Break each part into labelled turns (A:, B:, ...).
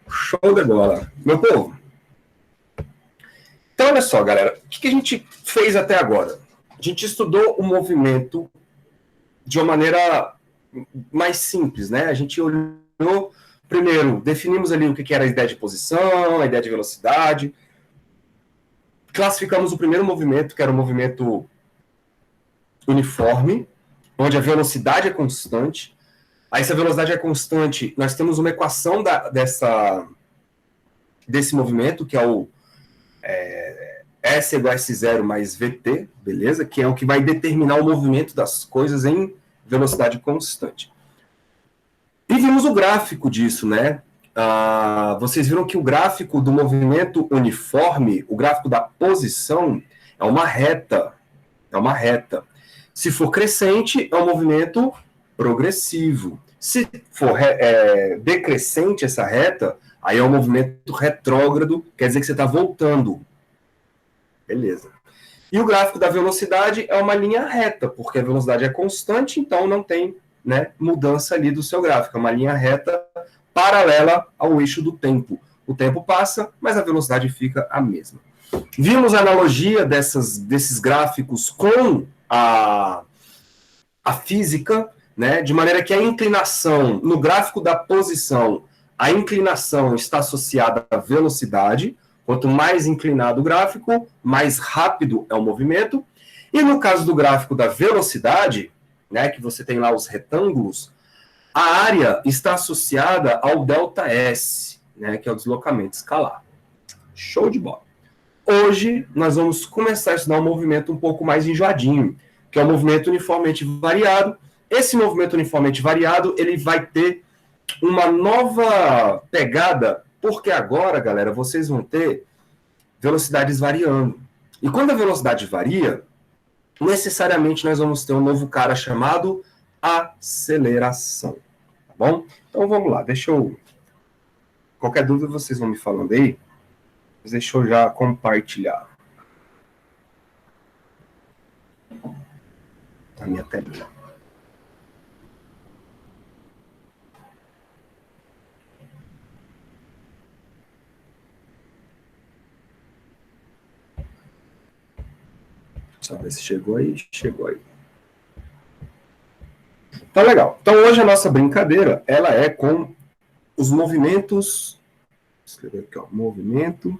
A: Show de bola. Meu povo. Então, olha só, galera. O que a gente fez até agora? A gente estudou o movimento de uma maneira mais simples, né? A gente olhou, primeiro, definimos ali o que era a ideia de posição, a ideia de velocidade. Classificamos o primeiro movimento, que era o movimento uniforme, onde a velocidade é constante. Aí, se a velocidade é constante, nós temos uma equação desse movimento, que é o S igual a S0 mais VT, beleza? Que é o que vai determinar o movimento das coisas em velocidade constante. E vimos o gráfico disso, né? Vocês viram que o gráfico do movimento uniforme, o gráfico da posição, é uma reta. É uma reta. Se for crescente, é um movimento progressivo. Se for decrescente essa reta, aí é um movimento retrógrado, quer dizer que você está voltando. Beleza. E o gráfico da velocidade é uma linha reta, porque a velocidade é constante, então não tem, né, mudança ali do seu gráfico. É uma linha reta paralela ao eixo do tempo. O tempo passa, mas a velocidade fica a mesma. Vimos a analogia desses gráficos com a física, né, de maneira que a inclinação, no gráfico da posição, a inclinação está associada à velocidade. Quanto mais inclinado o gráfico, mais rápido é o movimento. E no caso do gráfico da velocidade, né, que você tem lá os retângulos, a área está associada ao ΔS, né, que é o deslocamento escalar. Show de bola. Hoje, nós vamos começar a estudar um movimento um pouco mais enjoadinho, que é o movimento uniformemente variado. Esse movimento uniformemente variado, ele vai ter uma nova pegada, porque agora, galera, vocês vão ter velocidades variando. E quando a velocidade varia, necessariamente nós vamos ter um novo cara chamado aceleração. Tá bom? Então vamos lá, qualquer dúvida vocês vão me falando aí, mas deixa eu já compartilhar a minha telinha. Só ver se chegou aí. Chegou aí. Tá legal. Então, hoje a nossa brincadeira, ela é com os movimentos... Vou escrever aqui, ó. Movimento...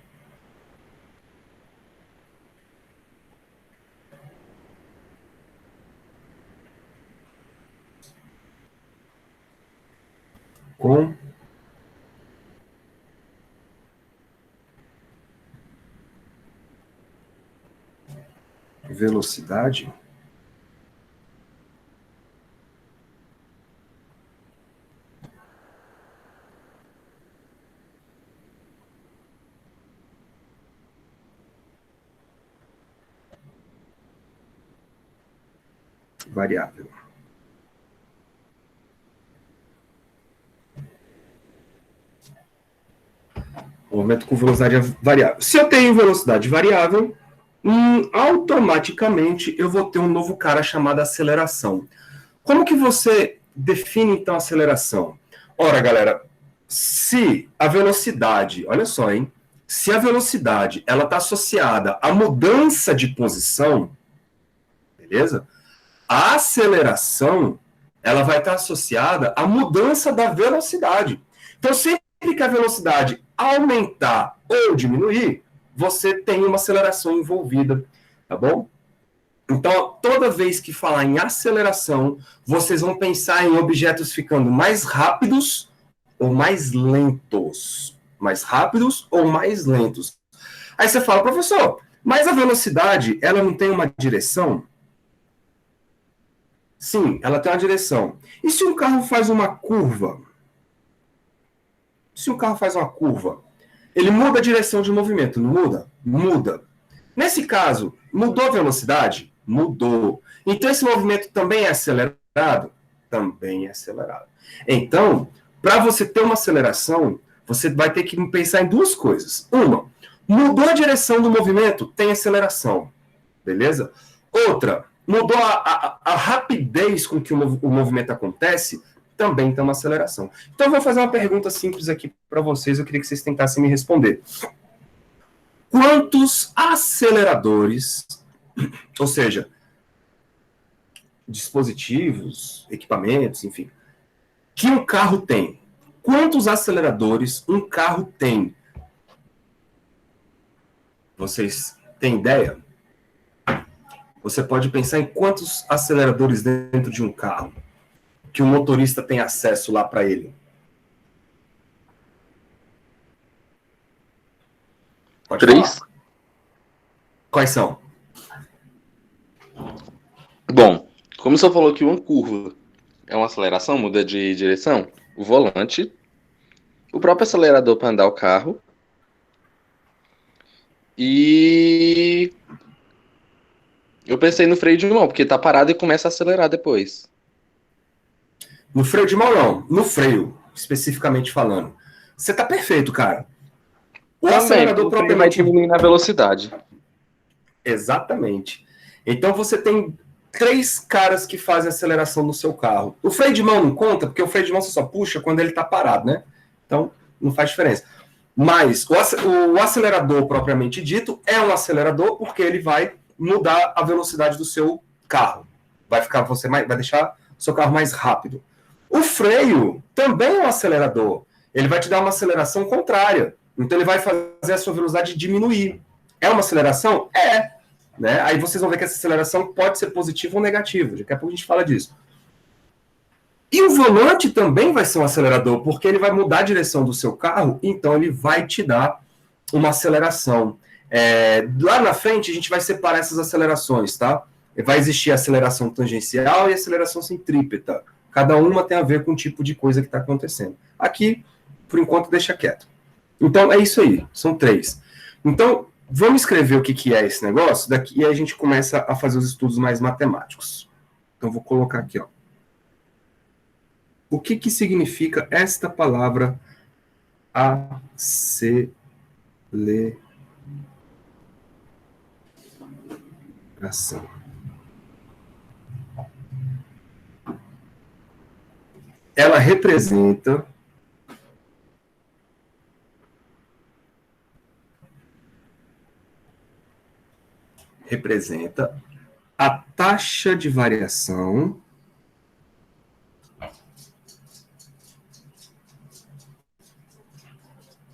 A: com... velocidade... variável. Movimento com velocidade variável. Se eu tenho velocidade variável, automaticamente eu vou ter um novo cara chamado aceleração. Como que você define, então, a aceleração? Ora, galera, se a velocidade, olha só, hein? Se a velocidade ela está associada à mudança de posição, beleza? A aceleração ela vai estar associada à mudança da velocidade. Então, sempre que a velocidade aumentar ou diminuir, você tem uma aceleração envolvida, tá bom? Então, toda vez que falar em aceleração, vocês vão pensar em objetos ficando mais rápidos ou mais lentos. Mais rápidos ou mais lentos. Aí você fala, professor, mas a velocidade, ela não tem uma direção? Sim, ela tem uma direção. E se um carro faz uma curva? Se um carro faz uma curva, ele muda a direção de movimento, não muda? Muda. Nesse caso, mudou a velocidade? Mudou. Então, esse movimento também é acelerado? Também é acelerado. Então, para você ter uma aceleração, você vai ter que pensar em duas coisas. Uma, mudou a direção do movimento? Tem aceleração. Beleza? Outra, mudou a rapidez com que o movimento acontece? também tem uma aceleração. Então, eu vou fazer uma pergunta simples aqui para vocês, eu queria que vocês tentassem me responder. Quantos aceleradores, ou seja, dispositivos, equipamentos, enfim, que um carro tem? Quantos aceleradores um carro tem? Vocês têm ideia? Você pode pensar em quantos aceleradores dentro de um carro que o motorista tem acesso lá para ele. Pode
B: 3.
A: falar. Quais são?
B: Bom, como você falou que uma curva é uma aceleração, muda de direção, o volante, o próprio acelerador para andar o carro e eu pensei no freio de mão, porque tá parado e começa a acelerar depois.
A: No freio de mão, não. No freio, especificamente falando. Você tá perfeito, cara. O
B: Também,
A: acelerador
B: o freio vai
A: propriamente...
B: diminuindo a velocidade.
A: Exatamente. Então você tem 3 caras que fazem aceleração no seu carro. O freio de mão não conta, porque o freio de mão você só puxa quando ele está parado, né? Então não faz diferença. Mas o acelerador propriamente dito é um acelerador porque ele vai mudar a velocidade do seu carro. Vai deixar o seu carro mais rápido. O freio também é um acelerador. Ele vai te dar uma aceleração contrária. Então ele vai fazer a sua velocidade diminuir. É uma aceleração? É. Né? Aí vocês vão ver que essa aceleração pode ser positiva ou negativa. Daqui a pouco a gente fala disso. E o volante também vai ser um acelerador, porque ele vai mudar a direção do seu carro, então ele vai te dar uma aceleração. Lá na frente a gente vai separar essas acelerações, tá? Vai existir a aceleração tangencial e a aceleração centrípeta. Cada uma tem a ver com o tipo de coisa que está acontecendo. Aqui, por enquanto, deixa quieto. Então, é isso aí. São 3. Então, vamos escrever o que é esse negócio, daqui a gente começa a fazer os estudos mais matemáticos. Então, vou colocar aqui, ó. O que significa esta palavra aceleração? Ela representa a taxa de variação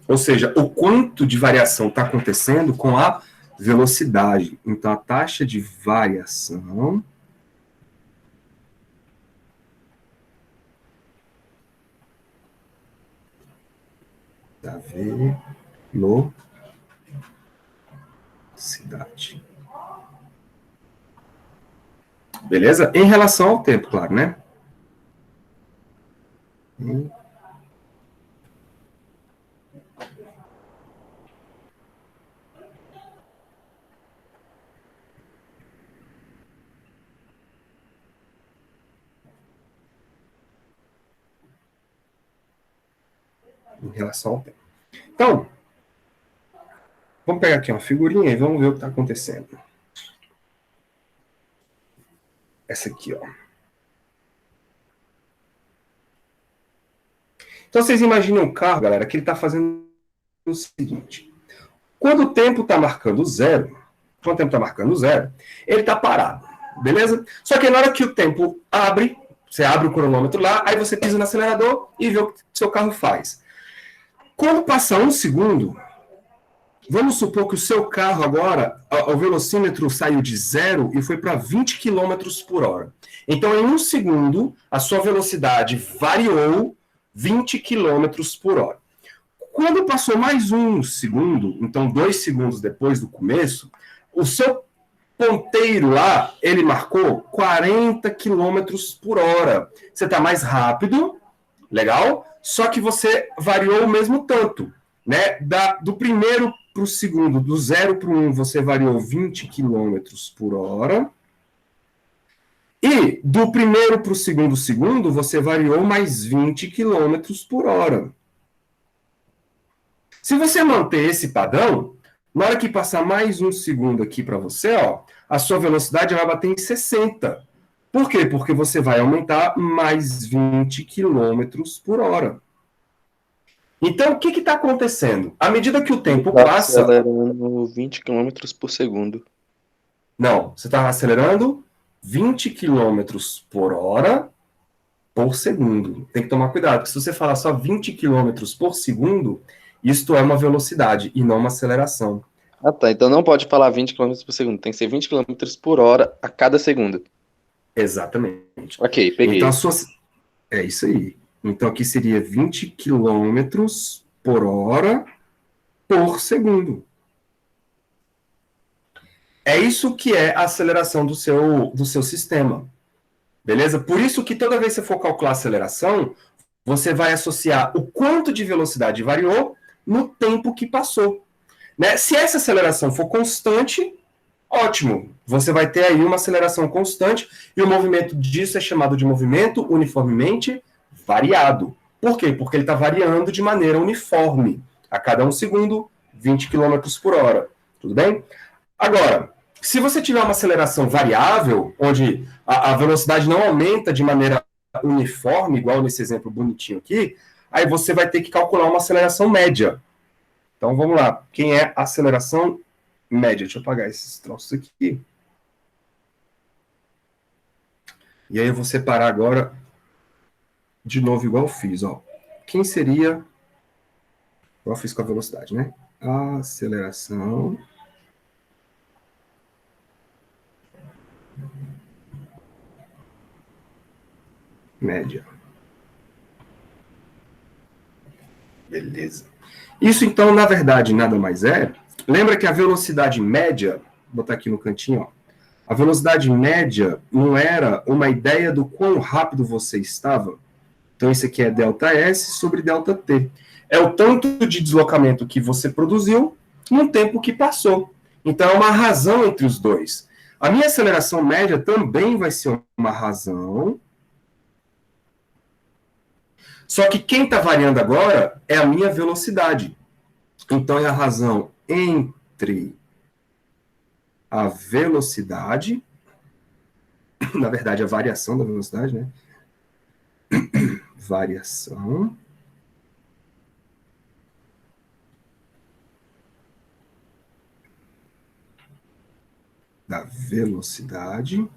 A: ou seja, o quanto de variação está acontecendo com a velocidade. Então, a taxa de variação da velocidade. Beleza? Em relação ao tempo, claro, né? Em relação ao tempo. Então, vamos pegar aqui uma figurinha e vamos ver o que está acontecendo. Essa aqui, ó. Então, vocês imaginam o carro, galera, que ele está fazendo o seguinte. Quando o tempo está marcando zero, ele está parado, beleza? Só que na hora que o tempo abre, você abre o cronômetro lá, aí você pisa no acelerador e vê o que o seu carro faz. Quando passa 1 segundo, vamos supor que o seu carro agora, o velocímetro saiu de 0 e foi para 20 km por hora. Então, em 1 segundo, a sua velocidade variou 20 km por hora. Quando passou mais 1 segundo, então 2 segundos depois do começo, o seu ponteiro lá, ele marcou 40 km por hora. Você está mais rápido, legal? Só que você variou o mesmo tanto, né? Do primeiro para o segundo, do 0 para o 1, você variou 20 km por hora. E do primeiro para o segundo, você variou mais 20 km por hora. Se você manter esse padrão, na hora que passar mais 1 segundo aqui para você, ó, a sua velocidade vai bater em 60. Por quê? Porque você vai aumentar mais 20 quilômetros por hora. Então, o que está acontecendo? À medida que o tempo
B: Tá
A: passa...
B: acelerando 20 quilômetros por segundo.
A: Não, você está acelerando 20 quilômetros por hora por segundo. Tem que tomar cuidado, porque se você falar só 20 quilômetros por segundo, isto é uma velocidade e não uma aceleração.
B: Ah, tá. Então não pode falar 20 quilômetros por segundo. Tem que ser 20 quilômetros por hora a cada segundo.
A: Exatamente.
B: Ok,
A: Então,
B: peguei.
A: é isso aí. Então, aqui seria 20 quilômetros por hora por segundo. É isso que é a aceleração do seu sistema. Beleza? Por isso que toda vez que você for calcular a aceleração, você vai associar o quanto de velocidade variou no tempo que passou. Né? Se essa aceleração for constante, ótimo. Você vai ter aí uma aceleração constante e o movimento disso é chamado de movimento uniformemente variado. Por quê? Porque ele está variando de maneira uniforme. A cada 1 segundo, 20 quilômetros por hora. Tudo bem? Agora, se você tiver uma aceleração variável, onde a velocidade não aumenta de maneira uniforme, igual nesse exemplo bonitinho aqui, aí você vai ter que calcular uma aceleração média. Então vamos lá. Quem é a aceleração média? Deixa eu apagar esses troços aqui. E aí eu vou separar agora de novo, igual eu fiz. Ó. Quem seria. Igual eu fiz com a velocidade, né? Aceleração média. Beleza. Isso, então, na verdade, nada mais é. Lembra que a velocidade média, vou botar aqui no cantinho, ó. A velocidade média não era uma ideia do quão rápido você estava. Então, isso aqui é ΔS sobre ΔT. É o tanto de deslocamento que você produziu no tempo que passou. Então, é uma razão entre os dois. A minha aceleração média também vai ser uma razão. Só que quem está variando agora é a minha velocidade. Então, é a razão entre a velocidade, na verdade, a variação da velocidade, né? Variação da velocidade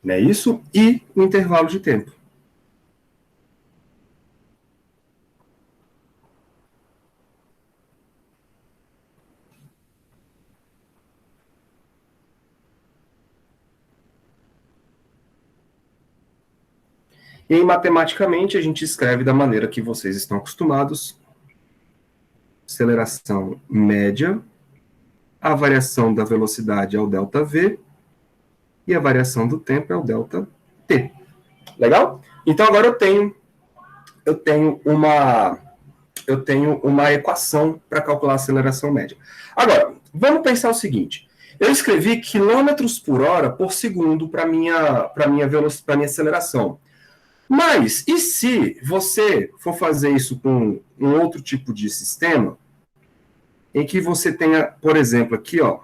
A: né, isso, e o intervalo de tempo. E aí, matematicamente, a gente escreve da maneira que vocês estão acostumados. Aceleração média, a variação da velocidade é o ΔV, e a variação do tempo é o ΔT. Legal? Então, agora eu tenho uma equação para calcular a aceleração média. Agora, vamos pensar o seguinte. Eu escrevi quilômetros por hora por segundo para minha aceleração. Mas, e se você for fazer isso com um outro tipo de sistema, em que você tenha, por exemplo, aqui, ó,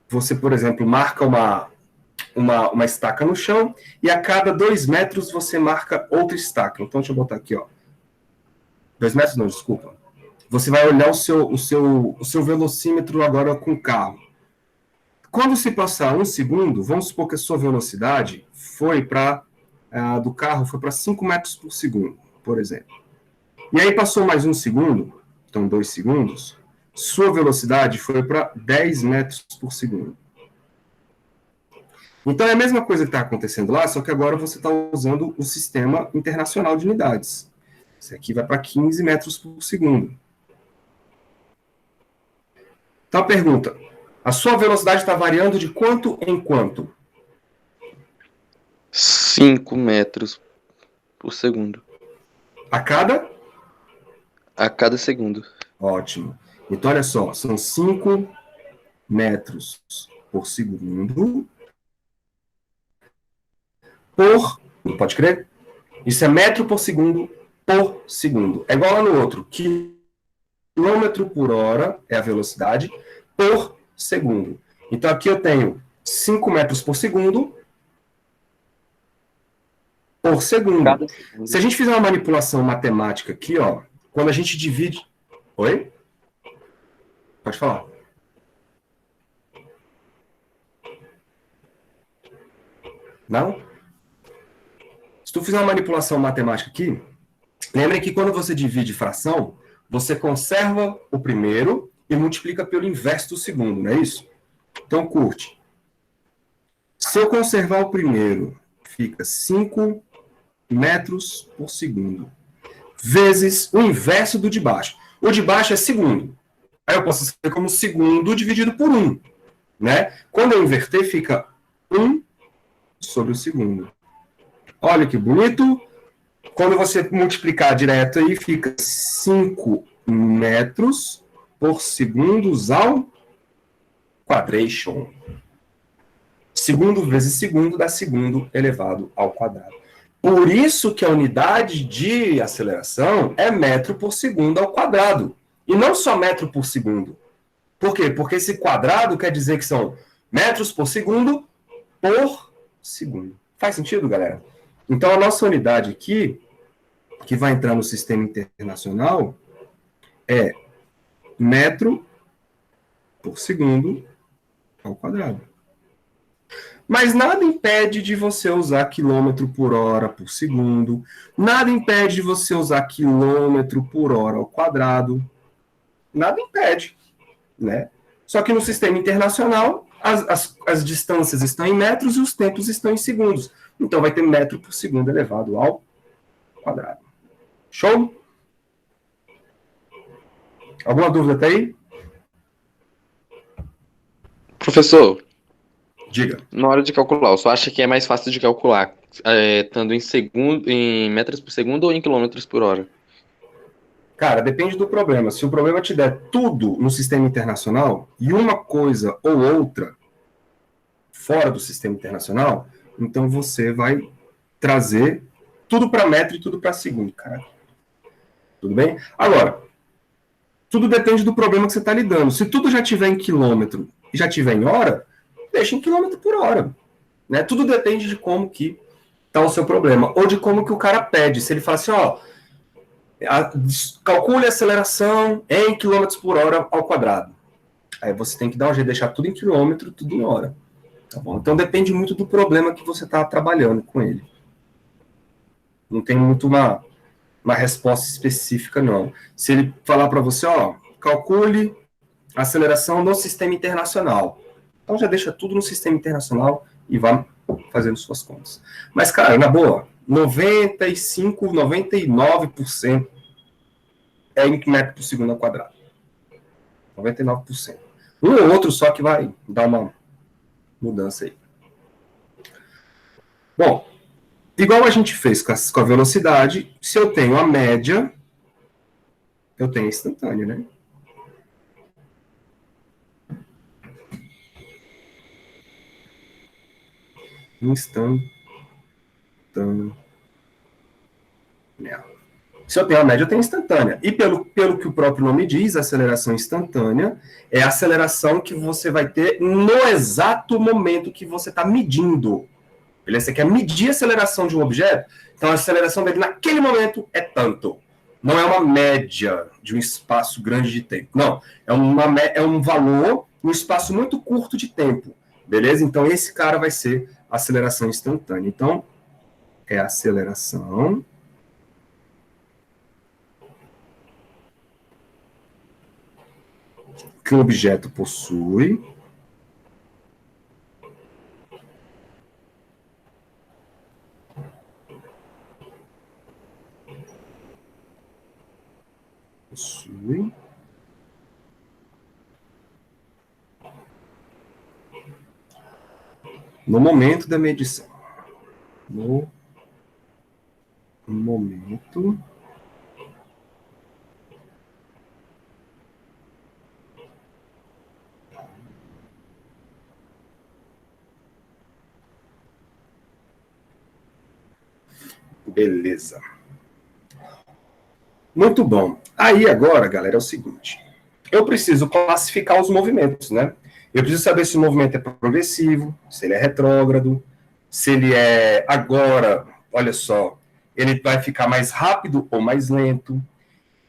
A: você, por exemplo, marca uma estaca no chão e a cada 2 metros você marca outra estaca. Então, deixa eu botar aqui, ó. 2 metros não, desculpa. Você vai olhar o seu velocímetro agora com o carro. Quando se passar 1 segundo, vamos supor que a sua velocidade do carro foi para 5 metros por segundo, por exemplo. E aí passou mais 1 segundo, então 2 segundos, sua velocidade foi para 10 metros por segundo. Então é a mesma coisa que está acontecendo lá, só que agora você está usando o sistema internacional de unidades. Esse aqui vai para 15 metros por segundo. Então a pergunta, a sua velocidade está variando de quanto em quanto?
B: 5 metros por segundo.
A: A cada?
B: A cada segundo.
A: Ótimo. Então, olha só, são 5 metros por segundo pode crer? Isso é metro por segundo por segundo. É igual lá no outro, quilômetro por hora é a velocidade por segundo. Então aqui eu tenho 5 metros por segundo por segundo.
B: Cada segundo.
A: Se a gente fizer uma manipulação matemática aqui, ó, quando a gente divide... Oi? Pode falar. Não? Se tu fizer uma manipulação matemática aqui, lembre que quando você divide fração, você conserva o primeiro e multiplica pelo inverso do segundo, não é isso? Então, curte. Se eu conservar o primeiro, fica 5 metros por segundo, vezes o inverso do de baixo. O de baixo é segundo. Aí eu posso escrever como segundo dividido por 1. Né? Quando eu inverter, fica 1 sobre o segundo. Olha que bonito. Quando você multiplicar direto aí, fica 5 metros por segundo ao quadration. Segundo vezes segundo dá segundo elevado ao quadrado. Por isso que a unidade de aceleração é metro por segundo ao quadrado. E não só metro por segundo. Por quê? Porque esse quadrado quer dizer que são metros por segundo por segundo. Faz sentido, galera? Então, a nossa unidade aqui, que vai entrar no sistema internacional, é metro por segundo ao quadrado. Mas nada impede de você usar quilômetro por hora por segundo, nada impede de você usar quilômetro por hora ao quadrado, nada impede, né? Só que no sistema internacional, as distâncias estão em metros e os tempos estão em segundos. Então vai ter metro por segundo elevado ao quadrado. Show? Alguma dúvida até aí?
B: Professor,
A: Diga.
B: na hora de calcular, você acha que é mais fácil de calcular estando em metros por segundo ou em quilômetros por hora?
A: Cara, depende do problema. Se o problema te der tudo no sistema internacional e uma coisa ou outra fora do sistema internacional, então você vai trazer tudo para metro e tudo para segundo, cara. Tudo bem? Agora, tudo depende do problema que você está lidando. Se tudo já tiver em quilômetro e já tiver em hora, deixa em quilômetro por hora. Né? Tudo depende de como que está o seu problema. Ou de como que o cara pede. Se ele fala assim, ó, calcule a aceleração em quilômetros por hora ao quadrado. Aí você tem que dar um jeito de deixar tudo em quilômetro, tudo em hora. Tá bom? Então depende muito do problema que você está trabalhando com ele. Não tem muito uma resposta específica, não. Se ele falar para você, ó, calcule a aceleração no sistema internacional. Então já deixa tudo no sistema internacional e vai fazendo suas contas. Mas, cara, na boa, 95, 99% é em metro por segundo ao quadrado. 99%. Um ou outro só que vai dar uma mudança aí. Bom, igual a gente fez com a velocidade, se eu tenho a média, eu tenho a instantânea, né? Instantânea. Se eu tenho a média, eu tenho instantânea. E pelo que o próprio nome diz, a aceleração instantânea é a aceleração que você vai ter no exato momento que você está medindo. Beleza? Você quer medir a aceleração de um objeto, então a aceleração dele naquele momento é tanto. Não é uma média de um espaço grande de tempo. Não. É um valor em um espaço muito curto de tempo. Beleza? Então esse cara vai ser a aceleração instantânea. Então, é a aceleração que o objeto possui no momento da medição. No momento beleza. Muito bom. Aí agora, galera, é o seguinte. Eu preciso classificar os movimentos, né? Eu preciso saber se o movimento é progressivo, se ele é retrógrado, se ele é agora, olha só, ele vai ficar mais rápido ou mais lento.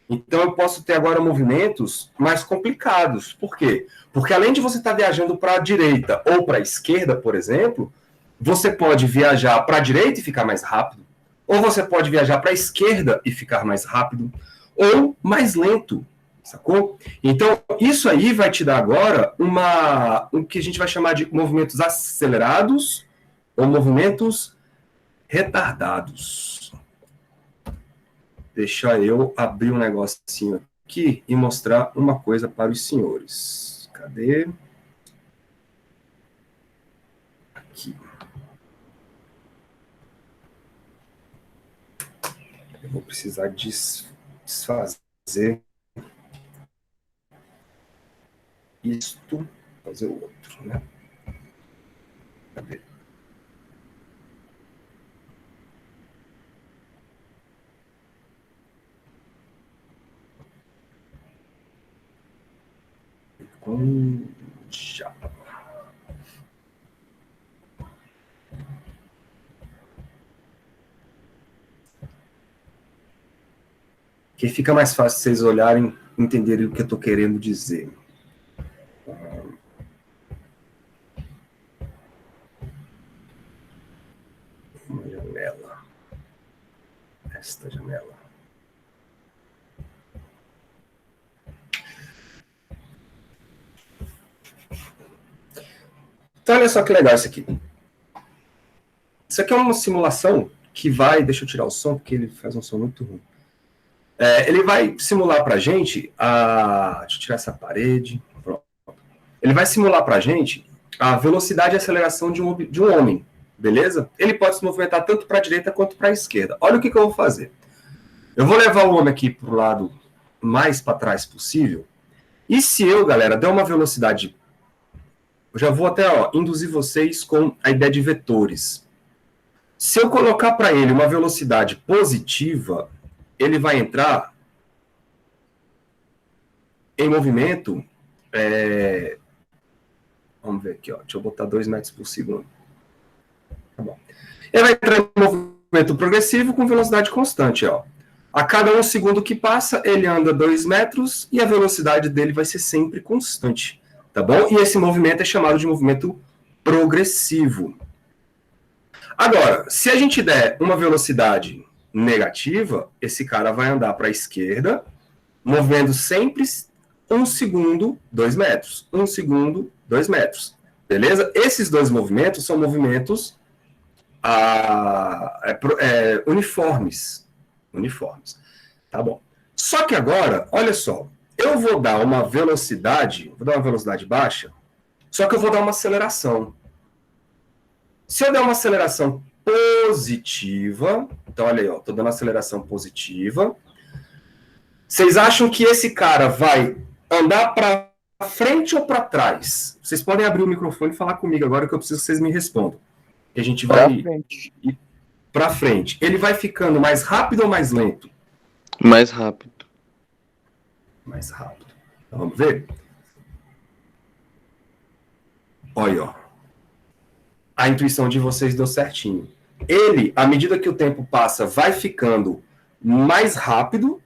A: Então eu posso ter agora movimentos mais complicados. Por quê? Porque além de você estar viajando para a direita ou para a esquerda, por exemplo, você pode viajar para a direita e ficar mais rápido, ou você pode viajar para a esquerda e ficar mais rápido, ou mais lento, sacou? Então, isso aí vai te dar agora o que a gente vai chamar de movimentos acelerados ou movimentos retardados. Deixa eu abrir um negocinho aqui e mostrar uma coisa para os senhores. Cadê? Aqui. Eu vou precisar desfazer isto, fazer o outro, né? Cadê? Já. Que fica mais fácil vocês olharem e entenderem o que eu estou querendo dizer. Uma janela. Esta janela. Então, olha só que legal isso aqui. Isso aqui é uma simulação que vai... Deixa eu tirar o som, porque ele faz um som muito ruim. Ele vai simular para a gente... Deixa eu tirar essa parede. Pronto. Ele vai simular para a gente a velocidade e aceleração de um homem. Beleza? Ele pode se movimentar tanto para a direita quanto para a esquerda. Olha o que eu vou fazer. Eu vou levar o homem aqui para o lado mais para trás possível. E se eu, galera, der uma velocidade... Eu já vou até induzir vocês com a ideia de vetores. Se eu colocar para ele uma velocidade positiva, ele vai entrar em movimento... Vamos ver aqui, deixa eu botar 2 metros por segundo. Tá bom. Ele vai entrar em movimento progressivo com velocidade constante. A cada 1 segundo que passa, ele anda 2 metros e a velocidade dele vai ser sempre constante. Tá bom? E esse movimento é chamado de movimento progressivo. Agora, se a gente der uma velocidade negativa, esse cara vai andar para a esquerda, movendo sempre 1 segundo, 2 metros. 1 segundo, 2 metros. Beleza? Esses dois movimentos são movimentos uniformes. Uniformes. Tá bom. Só que agora, olha só, eu vou dar uma velocidade baixa, só que eu vou dar uma aceleração. Se eu der uma aceleração positiva, então olha aí, estou dando aceleração positiva, vocês acham que esse cara vai andar para frente ou para trás? Vocês podem abrir o microfone e falar comigo agora que eu preciso que vocês me respondam. E a gente vai ir para frente. Ele vai ficando mais rápido ou mais lento?
B: Mais rápido.
A: Mais rápido. Então, vamos ver? Olha, a intuição de vocês deu certinho. Ele, à medida que o tempo passa, vai ficando mais rápido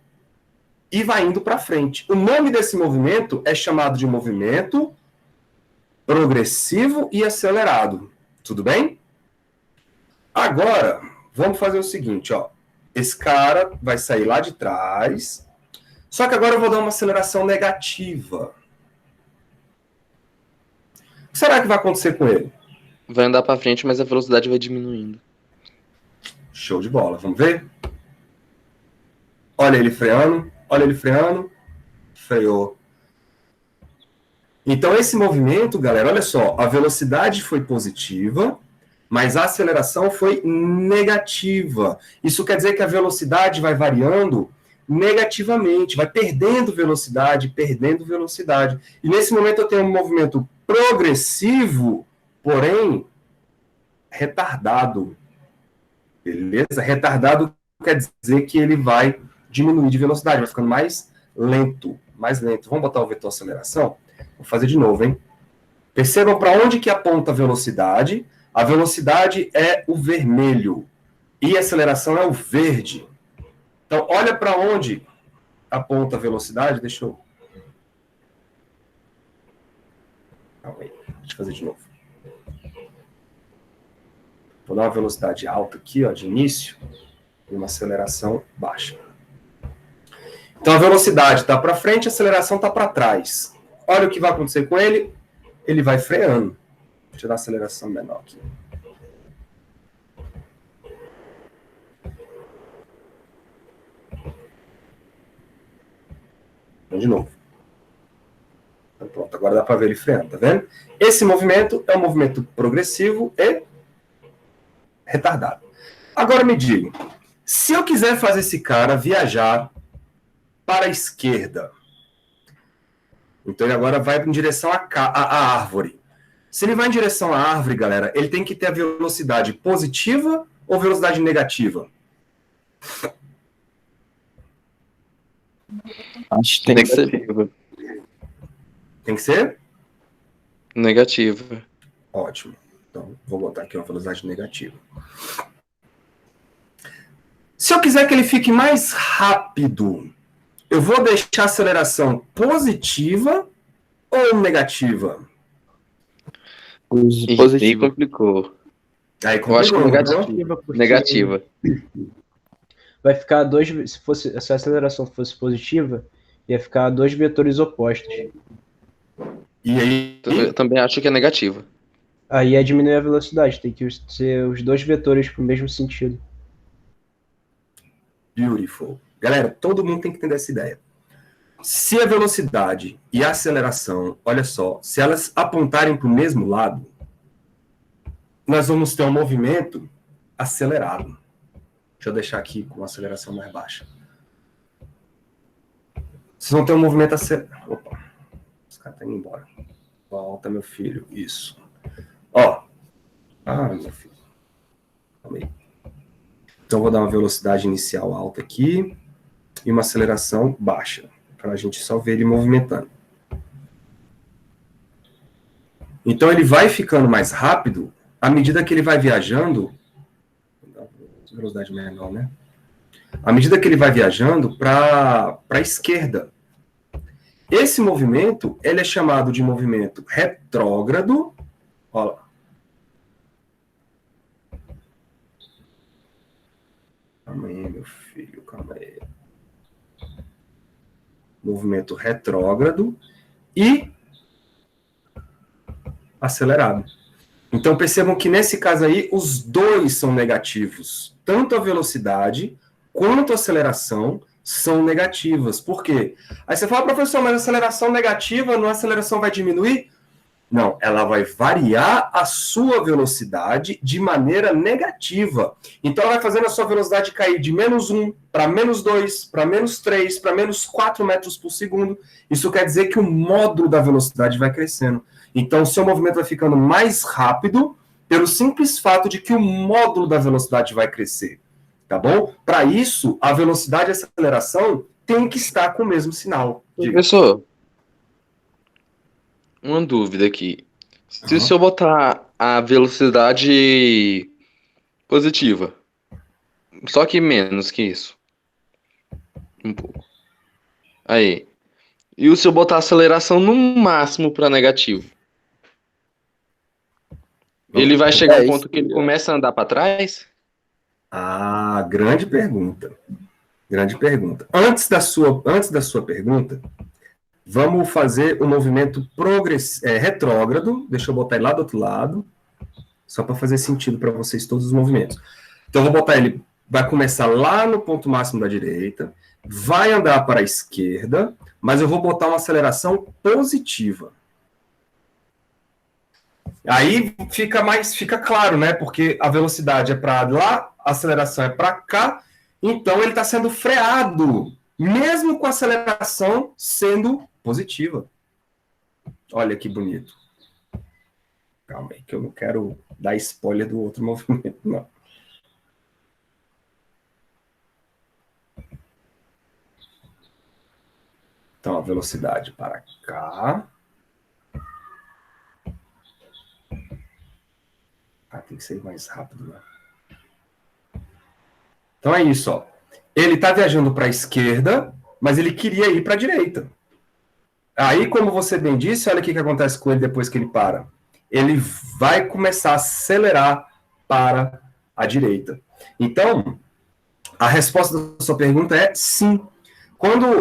A: e vai indo para frente. O nome desse movimento é chamado de movimento progressivo e acelerado. Tudo bem? Agora, vamos fazer o seguinte, Esse cara vai sair lá de trás. Só que agora eu vou dar uma aceleração negativa. O que será que vai acontecer com ele?
B: Vai andar para frente, mas a velocidade vai diminuindo.
A: Show de bola. Vamos ver? Olha ele freando. Olha ele freando. Freou. Então, esse movimento, galera, olha só. A velocidade foi positiva, mas a aceleração foi negativa. Isso quer dizer que a velocidade vai variando negativamente, vai perdendo velocidade. E nesse momento eu tenho um movimento progressivo, porém retardado. Beleza? Retardado quer dizer que ele vai diminuir de velocidade, vai ficando mais lento, mais lento. Vamos botar o vetor aceleração? Vou fazer de novo, hein? Percebam para onde que aponta a velocidade. A velocidade é o vermelho e a aceleração é o verde. Então, olha para onde aponta a velocidade. Deixa eu fazer de novo. Vou dar uma velocidade alta aqui, ó, de início, e uma aceleração baixa. Então, a velocidade está para frente, a aceleração está para trás. Olha o que vai acontecer com ele. Ele vai freando. Vou tirar a aceleração menor aqui. De novo. Então, pronto, agora dá para ver ele freando, tá vendo? Esse movimento é um movimento progressivo e retardado. Agora me diga, se eu quiser fazer esse cara viajar para a esquerda, então ele agora vai em direção à árvore. Se ele vai em direção à árvore, galera, ele tem que ter a velocidade positiva ou velocidade negativa?
B: Acho que tem que ser.
A: Tem que ser?
B: Negativa.
A: Ótimo. Então, vou botar aqui uma velocidade negativa. Se eu quiser que ele fique mais rápido, eu vou deixar a aceleração positiva ou negativa?
B: Aí complicou.
A: Aí
B: Eu acho que
A: complicou,
B: negativa.
C: Vai ficar se a aceleração fosse positiva, ia ficar dois vetores opostos.
A: E aí?
B: Eu também acho que é negativa.
C: Aí ia diminuir a velocidade, tem que ser os dois vetores pro mesmo sentido.
A: Beautiful. Galera, todo mundo tem que entender essa ideia. Se a velocidade e a aceleração, olha só, se elas apontarem para o mesmo lado, nós vamos ter um movimento acelerado. Deixa eu deixar aqui com a aceleração mais baixa. Vocês vão ter um movimento acelerado. Opa, os caras estão indo embora. Volta, meu filho. Isso. Ó. Ah, meu filho. Calma aí. Então, vou dar uma velocidade inicial alta aqui e uma aceleração baixa, para a gente só ver ele movimentando. Então, ele vai ficando mais rápido à medida que ele vai viajando. Velocidade menor, né? À medida que ele vai viajando para a esquerda. Esse movimento, ele é chamado de movimento retrógrado. Olha lá. Calma aí, meu filho, calma aí. Movimento retrógrado e acelerado. Então, percebam que nesse caso aí, os dois são negativos. Tanto a velocidade quanto a aceleração são negativas. Por quê? Aí você fala, professor, mas a aceleração negativa, a aceleração vai diminuir? Não, ela vai variar a sua velocidade de maneira negativa. Então, ela vai fazendo a sua velocidade cair de -1 para -2, para -3, para -4 metros por segundo. Isso quer dizer que o módulo da velocidade vai crescendo. Então, o seu movimento vai ficando mais rápido pelo simples fato de que o módulo da velocidade vai crescer. Tá bom? Para isso, a velocidade e a aceleração tem que estar com o mesmo sinal.
B: Professor, uma dúvida aqui. Se eu botar a velocidade positiva, só que menos que isso, um pouco. Aí. E se eu botar a aceleração no máximo para negativo? Ele vai chegar ao ponto que ele começa a andar para trás?
A: Ah, grande pergunta. Grande pergunta. Antes da sua pergunta, vamos fazer um movimento retrógrado. Deixa eu botar ele lá do outro lado, só para fazer sentido para vocês todos os movimentos. Então, eu vou botar ele, vai começar lá no ponto máximo da direita, vai andar para a esquerda, mas eu vou botar uma aceleração positiva. Aí fica claro, né? Porque a velocidade é para lá, a aceleração é para cá, então ele está sendo freado, mesmo com a aceleração sendo positiva. Olha que bonito. Calma aí, que eu não quero dar spoiler do outro movimento, não. Então, a velocidade para cá. Tem que ser mais rápido, né? Então é isso, ó. Ele está viajando para a esquerda, mas ele queria ir para a direita. Aí, como você bem disse, olha o que acontece com ele depois que ele para. Ele vai começar a acelerar para a direita. Então, a resposta da sua pergunta é sim.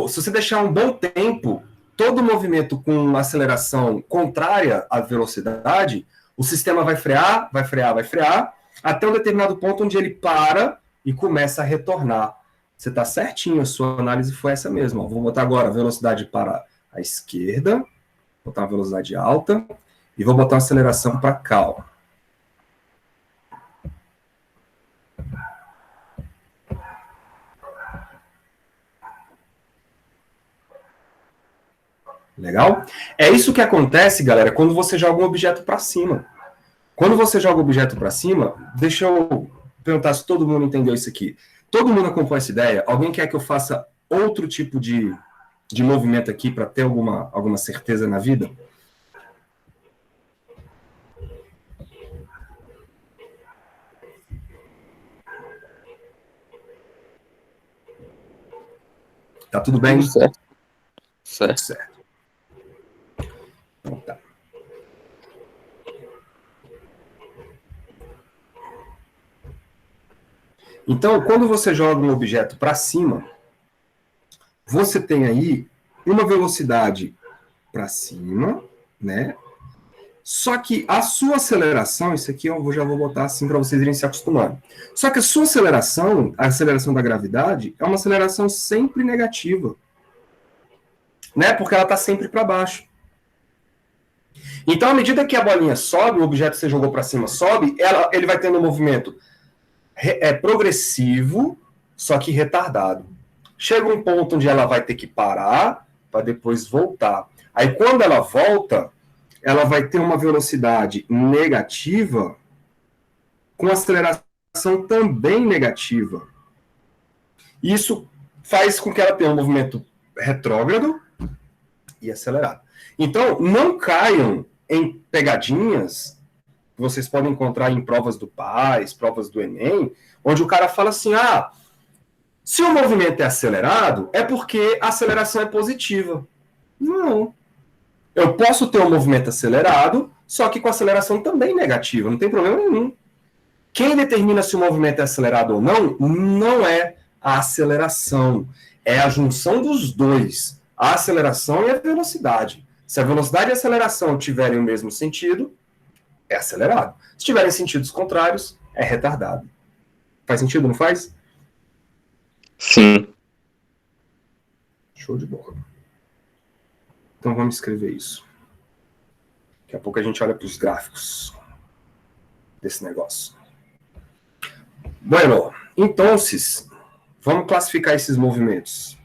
A: Se você deixar um bom tempo, todo movimento com aceleração contrária à velocidade, o sistema vai frear, vai frear, vai frear, até um determinado ponto onde ele para e começa a retornar. Você está certinho, a sua análise foi essa mesmo. Ó. Vou botar agora a velocidade para a esquerda, vou botar uma velocidade alta, e vou botar uma aceleração para cá. Ó. Legal? É isso que acontece, galera, quando você joga um objeto para cima. Quando você joga o objeto para cima, deixa eu perguntar se todo mundo entendeu isso aqui. Todo mundo acompanha essa ideia? Alguém quer que eu faça outro tipo de movimento aqui para ter alguma certeza na vida? Tá tudo bem?
B: Tudo certo.
A: Tudo certo. Então tá. Então, quando você joga um objeto para cima, você tem aí uma velocidade para cima, né? Só que a sua aceleração, isso aqui eu já vou botar assim para vocês irem se acostumando. Só que a sua aceleração, a aceleração da gravidade, é uma aceleração sempre negativa. Né? Porque ela está sempre para baixo. Então, à medida que a bolinha sobe, o objeto que você jogou para cima sobe, ele vai tendo um movimento progressivo, só que retardado. Chega um ponto onde ela vai ter que parar para depois voltar. Aí, quando ela volta, ela vai ter uma velocidade negativa com aceleração também negativa. Isso faz com que ela tenha um movimento retrógrado e acelerado. Então, não caiam em pegadinhas que vocês podem encontrar em provas do PAS, provas do Enem, onde o cara fala assim, se o movimento é acelerado, é porque a aceleração é positiva. Não. Eu posso ter um movimento acelerado, só que com aceleração também negativa, não tem problema nenhum. Quem determina se o movimento é acelerado ou não é a aceleração, é a junção dos dois, a aceleração e a velocidade. Se a velocidade e a aceleração tiverem o mesmo sentido, é acelerado. Se tiverem sentidos contrários, é retardado. Faz sentido, não faz?
B: Sim.
A: Show de bola. Então vamos escrever isso. Daqui a pouco a gente olha para os gráficos desse negócio. Bueno, então, vamos classificar esses movimentos.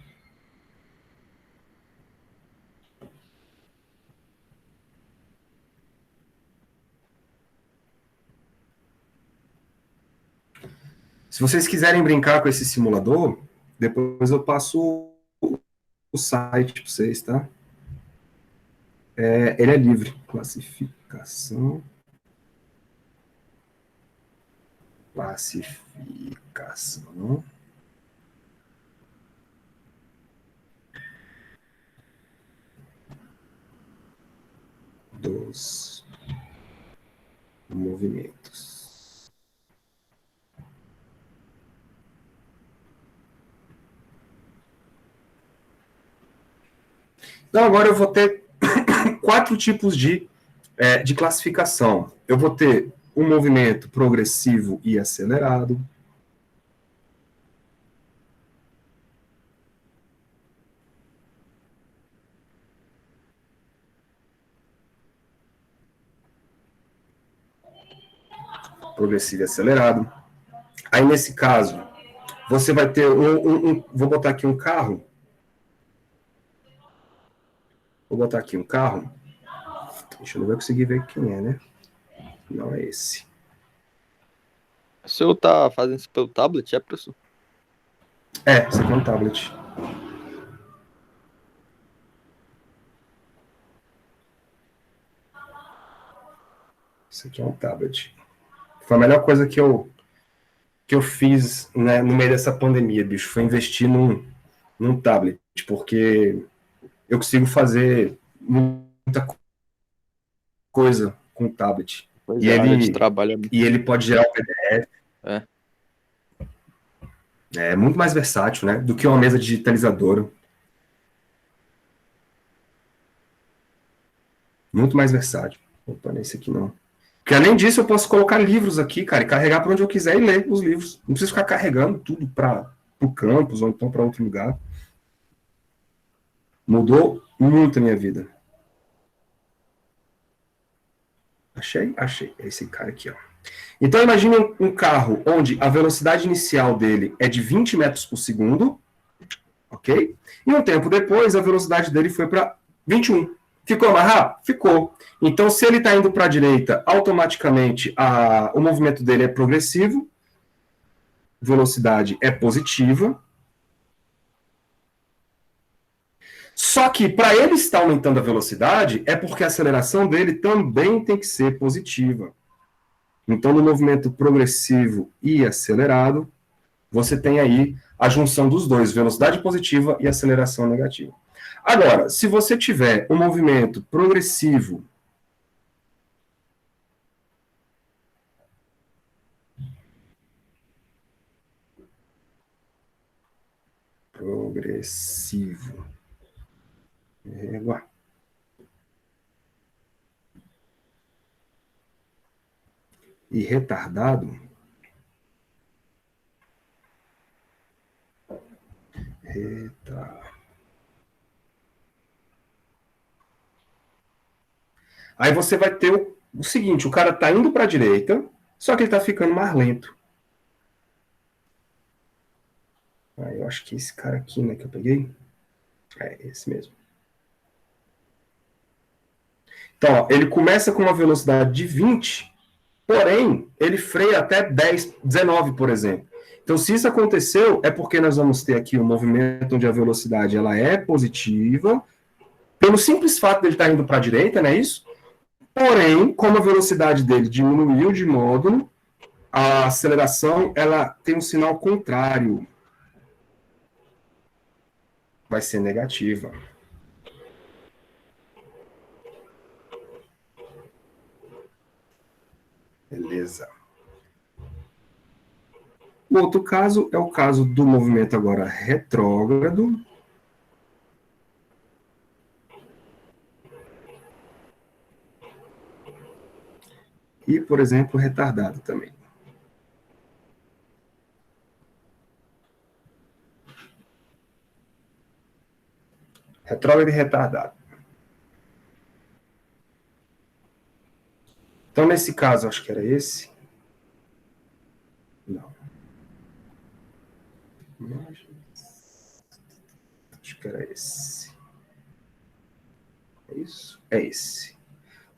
A: Se vocês quiserem brincar com esse simulador, depois eu passo o site para vocês, tá? Ele é livre. Classificação dos movimentos. Então, agora eu vou ter 4 tipos de classificação. Eu vou ter um movimento progressivo e acelerado. Progressivo e acelerado. Aí, nesse caso, você vai ter vou botar aqui um carro. Vou botar aqui um carro. Deixa eu ver, conseguir ver quem é, né? Não é esse.
B: O senhor tá fazendo isso pelo tablet, professor?
A: Esse aqui é um tablet. Isso aqui é um tablet. Foi a melhor coisa que eu fiz, né, no meio dessa pandemia, bicho. Foi investir num tablet, porque eu consigo fazer muita coisa com o tablet.
B: Pois
A: E
B: é, a área de
A: ele,
B: trabalho é muito.
A: e ele pode gerar um PDF.
B: É.
A: É muito mais versátil, né, do que uma mesa digitalizadora. Muito mais versátil. Opa, nesse aqui não. Porque além disso, eu posso colocar livros aqui, cara, e carregar para onde eu quiser e ler os livros. Não preciso ficar carregando tudo para o campus ou então para outro lugar. Mudou muito a minha vida. Achei? Achei. É esse cara aqui, ó. Então, imagine um carro onde a velocidade inicial dele é de 20 metros por segundo, ok? E um tempo depois, a velocidade dele foi para 21. Ficou mais rápido? Ficou. Então, se ele está indo para a direita, automaticamente o movimento dele é progressivo, velocidade é positiva. Só que, para ele estar aumentando a velocidade, é porque a aceleração dele também tem que ser positiva. Então, no movimento progressivo e acelerado, você tem aí a junção dos dois, velocidade positiva e aceleração negativa. Agora, se você tiver um movimento progressivo e retardado, aí você vai ter o seguinte, o cara está indo para a direita, só que ele está ficando mais lento. Eu acho que esse cara aqui, né, que eu peguei, é esse mesmo. Então, ó, ele começa com uma velocidade de 20, porém, ele freia até 10, 19, por exemplo. Então, se isso aconteceu, é porque nós vamos ter aqui um movimento onde a velocidade ela é positiva, pelo simples fato dele estar indo para a direita, não é isso? Porém, como a velocidade dele diminuiu de módulo, a aceleração ela tem um sinal contrário. Vai ser negativa. Beleza. O outro caso é o caso do movimento agora retrógrado. E, por exemplo, retardado também. Retrógrado e retardado. Então, nesse caso, acho que era esse. Não. Acho que era esse. É isso? É esse.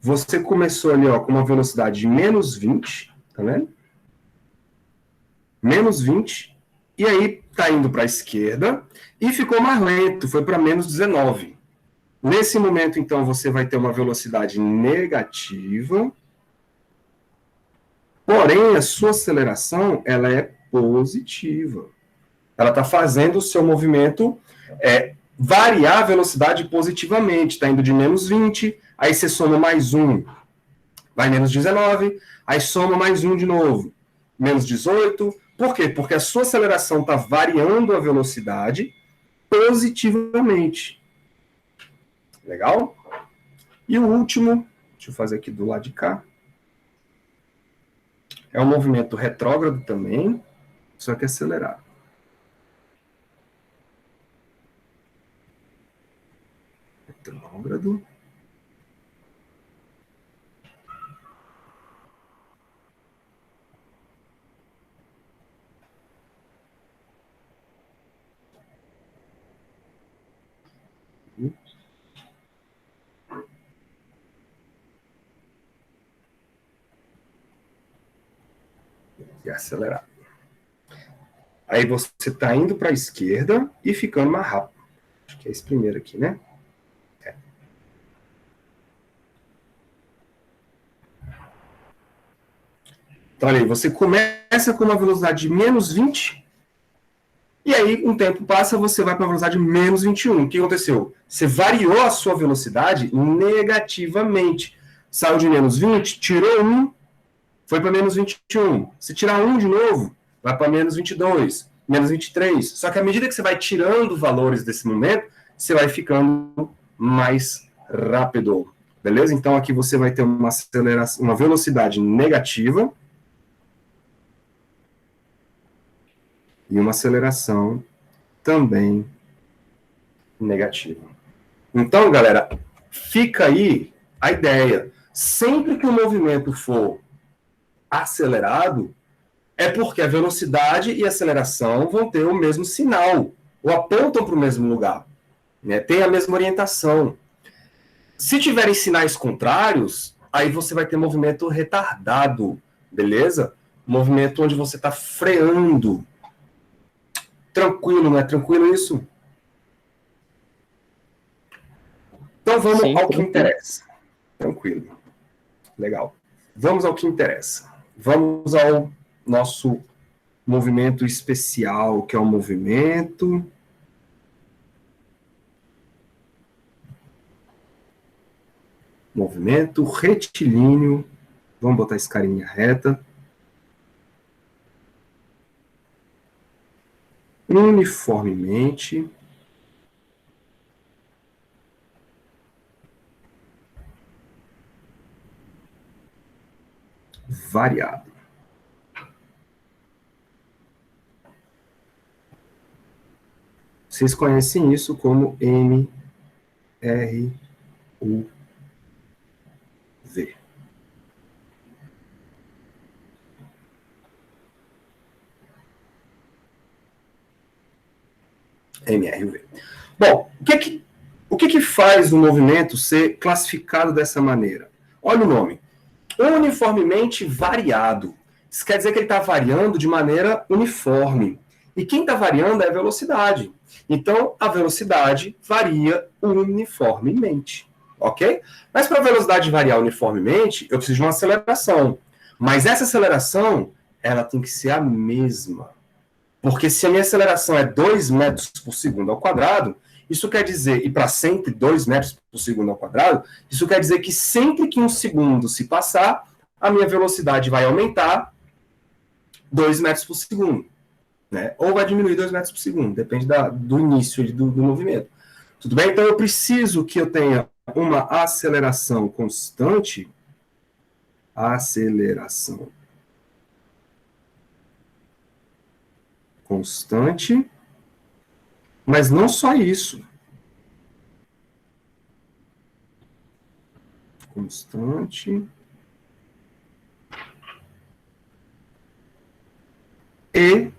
A: Você começou ali, ó, com uma velocidade de menos 20, tá vendo? Menos 20, e aí tá indo para a esquerda, e ficou mais lento, foi para menos 19. Nesse momento, então, você vai ter uma velocidade negativa, porém, a sua aceleração, ela é positiva. Ela está fazendo o seu movimento variar a velocidade positivamente, está indo de menos 20, aí você soma mais 1, vai menos 19, aí soma mais 1 de novo, menos 18. Por quê? Porque a sua aceleração está variando a velocidade positivamente. Legal? E o último, deixa eu fazer aqui do lado de cá, é um movimento retrógrado também, só que acelerado. Retrógrado. E acelerar. Aí você está indo para a esquerda e ficando mais rápido. Acho que é esse primeiro aqui, né? Então, olha aí, você começa com uma velocidade de menos 20, e aí, um tempo passa, você vai para a velocidade de menos 21. O que aconteceu? Você variou a sua velocidade negativamente. Saiu de menos 20, tirou 1, foi para menos 21. Se tirar 1 de novo, vai para menos 22, menos 23. Só que à medida que você vai tirando valores desse momento, você vai ficando mais rápido. Beleza? Então, aqui você vai ter uma aceleração, uma velocidade negativa, e uma aceleração também negativa. Então, galera, fica aí a ideia. Sempre que o movimento for acelerado, é porque a velocidade e a aceleração vão ter o mesmo sinal, ou apontam para o mesmo lugar, né? Tem a mesma orientação. Se tiverem sinais contrários, aí você vai ter movimento retardado, beleza? Movimento onde você está freando. Tranquilo, não é tranquilo isso? Então vamos ao que interessa. Tranquilo. Legal. Vamos ao que interessa. Vamos ao nosso movimento especial, que é o movimento retilíneo. Vamos botar esse carinha reta. Uniformemente variado. Vocês conhecem isso como MRUV. MRUV. Bom, o que faz o movimento ser classificado dessa maneira? Olha o nome. Uniformemente variado. Isso quer dizer que ele está variando de maneira uniforme. E quem está variando é a velocidade. Então, a velocidade varia uniformemente. Ok? Mas para a velocidade variar uniformemente, eu preciso de uma aceleração. Mas essa aceleração, ela tem que ser a mesma. Porque se a minha aceleração é 2 metros por segundo ao quadrado, isso quer dizer, e para sempre 2 metros por segundo ao quadrado, isso quer dizer que sempre que um segundo se passar, a minha velocidade vai aumentar 2 metros por segundo. Né? Ou vai diminuir 2 metros por segundo, depende do início do movimento. Tudo bem? Então eu preciso que eu tenha uma aceleração constante. Aceleração constante. Mas não só isso. Constante. E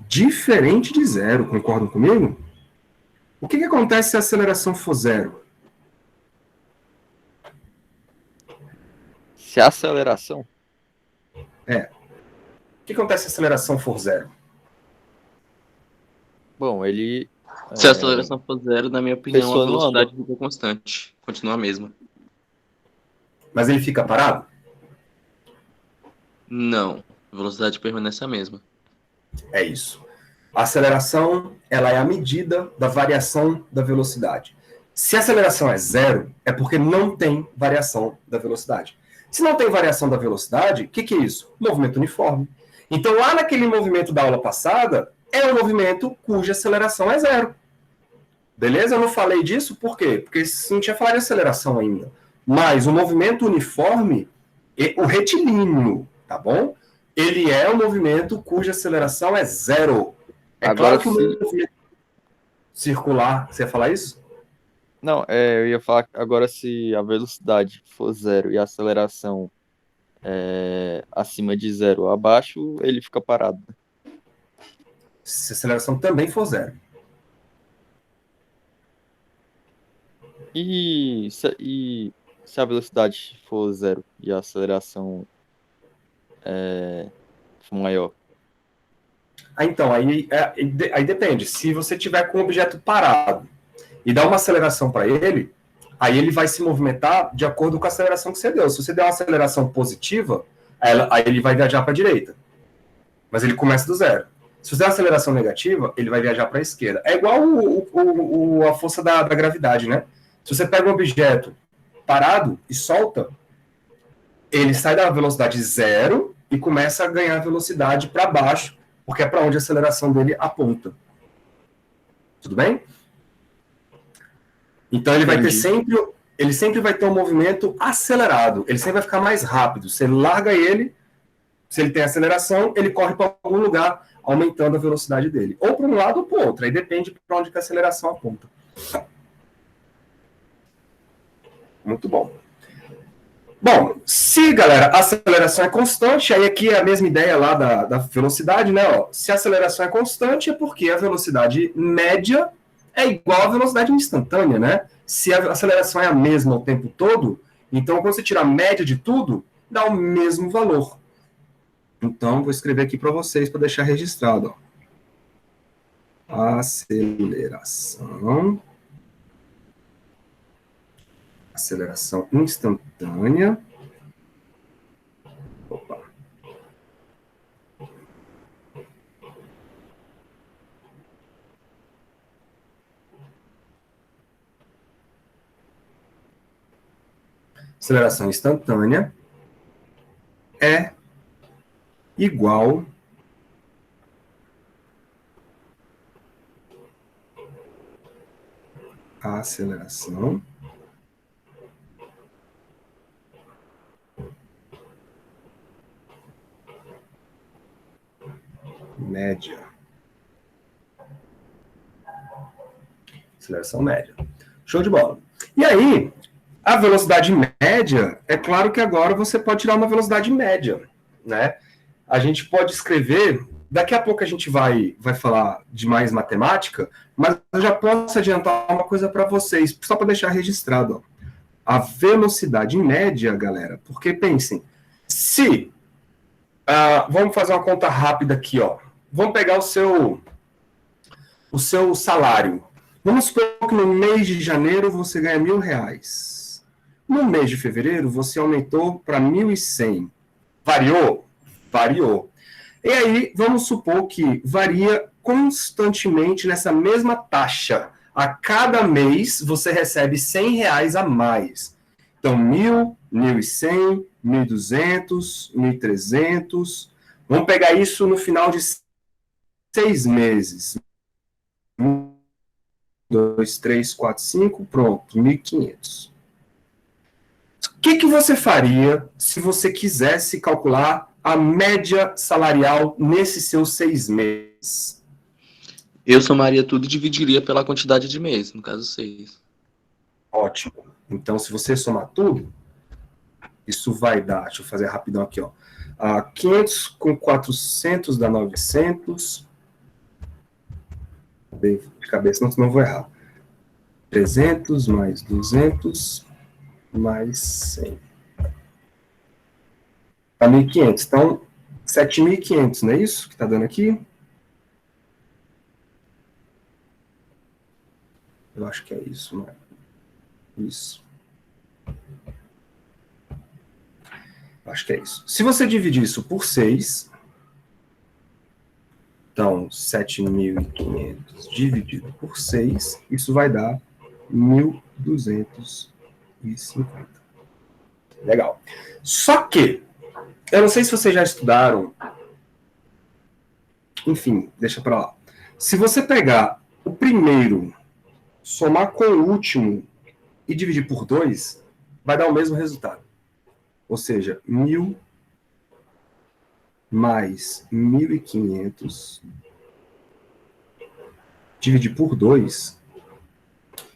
A: diferente de zero. Concordam comigo? O que acontece se a aceleração for zero?
D: Se a aceleração?
A: O que acontece se a aceleração for zero?
D: Bom, ele...
B: Se a aceleração for zero, na minha opinião,
D: Pessoa
B: a
D: não
B: velocidade fica constante. Continua a mesma.
A: Mas ele fica parado?
B: Não. A velocidade permanece a mesma.
A: É isso. A aceleração, ela é a medida da variação da velocidade. Se a aceleração é zero, é porque não tem variação da velocidade. Se não tem variação da velocidade, o que é isso? Movimento uniforme. Então, lá naquele movimento da aula passada, é um movimento cuja aceleração é zero. Beleza? Eu não falei disso, por quê? Porque não tinha falado de aceleração ainda. Mas o movimento uniforme, o retilíneo, tá bom? Ele é um movimento cuja aceleração é zero. É
D: Agora,
A: claro que o movimento circular... Você ia falar isso?
D: Não, eu ia falar agora, se a velocidade for zero e a aceleração acima de zero ou abaixo, ele fica parado.
A: Se a aceleração também for zero.
D: E se a velocidade for zero e a aceleração for maior?
A: Então, aí depende. Se você tiver com o objeto parado e dá uma aceleração para ele, aí ele vai se movimentar de acordo com a aceleração que você deu. Se você der uma aceleração positiva, Aí ele vai viajar para a direita. Mas ele começa do zero. Se fizer aceleração negativa, ele vai viajar para a esquerda. É igual a força da gravidade, né? Se você pega um objeto parado e solta, ele sai da velocidade zero e começa a ganhar velocidade para baixo, porque é para onde a aceleração dele aponta. Tudo bem? Então ele vai ter sempre vai ter um movimento acelerado, ele sempre vai ficar mais rápido. Você larga ele, se ele tem aceleração, ele corre para algum lugar, aumentando a velocidade dele. Ou para um lado ou para o outro, aí depende para onde que a aceleração aponta. Muito bom. Bom, se, galera, a aceleração é constante, aí aqui é a mesma ideia lá da velocidade, né? Ó, se a aceleração é constante, é porque a velocidade média é igual à velocidade instantânea, né? Se a aceleração é a mesma o tempo todo, então quando você tira a média de tudo, dá o mesmo valor. Então, vou escrever aqui para vocês, para deixar registrado. Ó. Aceleração instantânea. Opa. Aceleração instantânea é igual a aceleração média. Aceleração média. Show de bola. E aí, a velocidade média, é claro que agora você pode tirar uma velocidade média, né? A gente pode escrever, daqui a pouco a gente vai falar de mais matemática, mas eu já posso adiantar uma coisa para vocês, só para deixar registrado. Ó. A velocidade média, galera, porque pensem, se... vamos fazer uma conta rápida aqui, ó. Vamos pegar o seu salário. Vamos supor que no mês de janeiro você ganha R$1.000. No mês de fevereiro você aumentou para 1.100. Variou? Variou. E aí, vamos supor que varia constantemente nessa mesma taxa. A cada mês você recebe R$100 a mais. Então, 1.000, 1.100, 1.200, 1.300. Vamos pegar isso no final de 6 meses. 1, 2, 3, 4, 5, pronto, 1.500. O que você faria se você quisesse calcular a média salarial nesses seus 6 meses?
B: Eu somaria tudo e dividiria pela quantidade de meses, no caso 6.
A: Ótimo. Então, se você somar tudo, isso vai dar, deixa eu fazer rapidão aqui, ó. 500 com 400 dá 900. Bem de cabeça, não vou errar. 300 mais 200 mais 100. Tá 1.500. Então, 7.500, não é isso que tá dando aqui? Eu acho que é isso, não é? Isso. Acho que é isso. Se você dividir isso por 6, então, 7.500 dividido por 6, isso vai dar 1.250. Legal. Só que, eu não sei se vocês já estudaram, enfim, deixa pra lá. Se você pegar o primeiro, somar com o último e dividir por 2, vai dar o mesmo resultado. Ou seja, 1.000 mais 1.500 dividir por 2,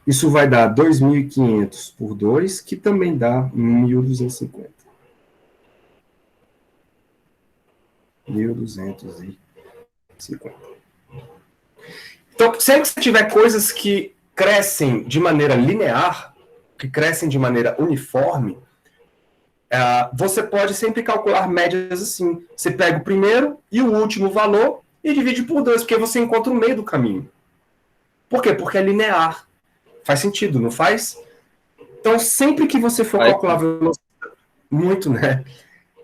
A: isso vai dar 2.500 por 2, que também dá 1.250. 1.250. Então, sempre que você tiver coisas que crescem de maneira linear, que crescem de maneira uniforme, você pode sempre calcular médias assim. Você pega o primeiro e o último valor e divide por 2, porque você encontra o meio do caminho. Por quê? Porque é linear. Faz sentido, não faz? Então, sempre que você for calcular velocidade... Muito, né?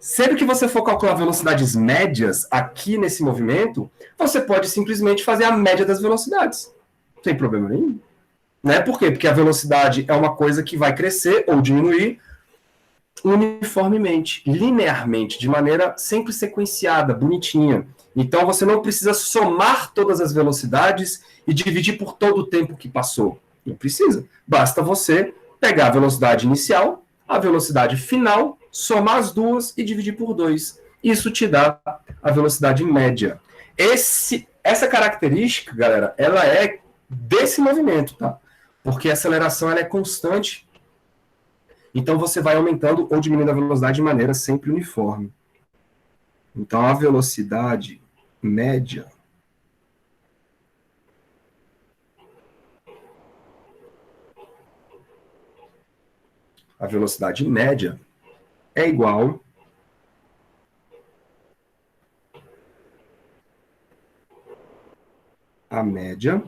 A: Sempre que você for calcular velocidades médias aqui nesse movimento, você pode simplesmente fazer a média das velocidades. Não tem problema nenhum. Né? Por quê? Porque a velocidade é uma coisa que vai crescer ou diminuir uniformemente, linearmente, de maneira sempre sequenciada, bonitinha. Então você não precisa somar todas as velocidades e dividir por todo o tempo que passou. Não precisa. Basta você pegar a velocidade inicial, a velocidade final, somar as duas e dividir por 2. Isso te dá a velocidade média. Essa característica, galera, ela é desse movimento, tá? Porque a aceleração ela é constante. Então você vai aumentando ou diminuindo a velocidade de maneira sempre uniforme. Então a velocidade média é igual à média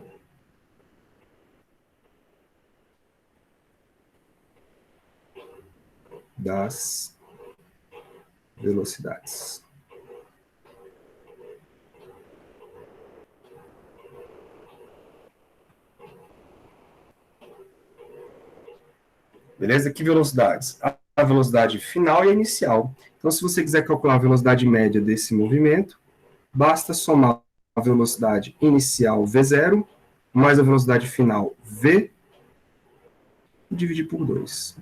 A: das velocidades. Beleza? Que velocidades? A velocidade final e a inicial. Então, se você quiser calcular a velocidade média desse movimento, basta somar a velocidade inicial V0 mais a velocidade final V e dividir por 2.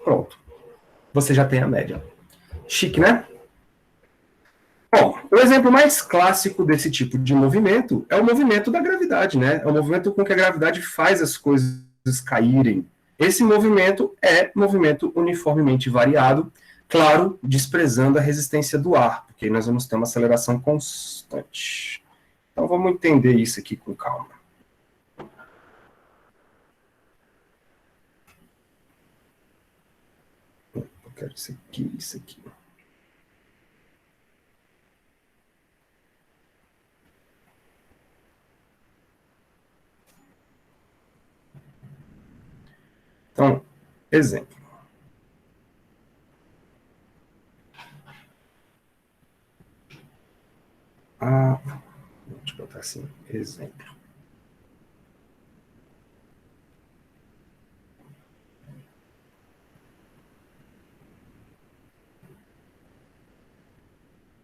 A: Pronto. Você já tem a média. Chique, né? Bom, o exemplo mais clássico desse tipo de movimento é o movimento da gravidade, né? É o movimento com que a gravidade faz as coisas caírem. Esse movimento é movimento uniformemente variado, claro, desprezando a resistência do ar, porque aí nós vamos ter uma aceleração constante. Então vamos entender isso aqui com calma. Eu quero isso aqui, isso aqui. Então, exemplo. Deixa eu botar assim, exemplo.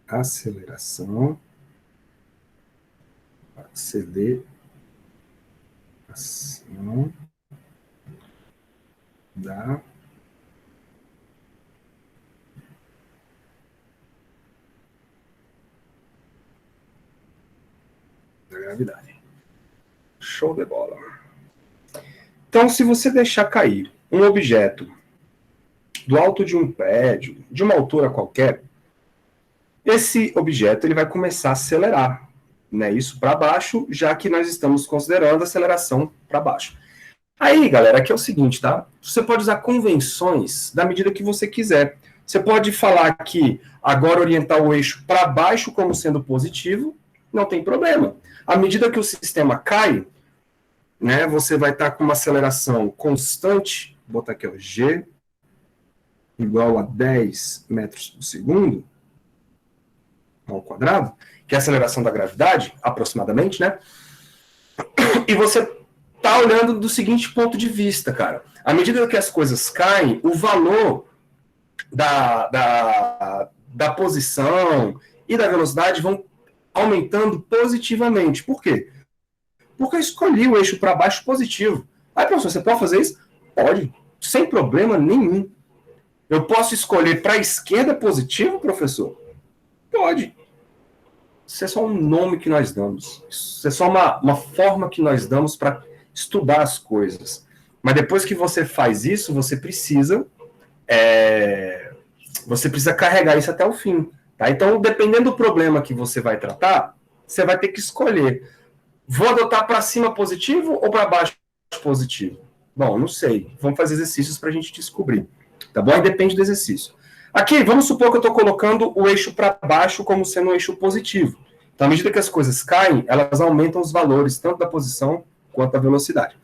A: Aceleração da gravidade. Show de bola. Então, se você deixar cair um objeto do alto de um prédio, de uma altura qualquer, esse objeto ele vai começar a acelerar, né? Isso para baixo, já que nós estamos considerando a aceleração para baixo. Aí, galera, aqui é o seguinte, tá? Você pode usar convenções da medida que você quiser. Você pode falar que agora orientar o eixo para baixo como sendo positivo, não tem problema. À medida que o sistema cai, né, você vai estar com uma aceleração constante, vou botar aqui, ó, G igual a 10 metros por segundo, ao quadrado, que é a aceleração da gravidade, aproximadamente, né? E você tá olhando do seguinte ponto de vista, cara. À medida que as coisas caem, o valor da posição e da velocidade vão aumentando positivamente. Por quê? Porque eu escolhi o eixo para baixo positivo. Aí, professor, você pode fazer isso? Pode, sem problema nenhum. Eu posso escolher para a esquerda positivo, professor? Pode. Isso é só um nome que nós damos. Isso é só uma forma que nós damos para estudar as coisas. Mas depois que você faz isso, você precisa carregar isso até o fim. Tá? Então, dependendo do problema que você vai tratar, você vai ter que escolher. Vou adotar para cima positivo ou para baixo positivo? Bom, não sei. Vamos fazer exercícios para a gente descobrir. Tá bom? Aí depende do exercício. Aqui, vamos supor que eu estou colocando o eixo para baixo como sendo um eixo positivo. Então, à medida que as coisas caem, elas aumentam os valores, tanto da posição quanto da velocidade.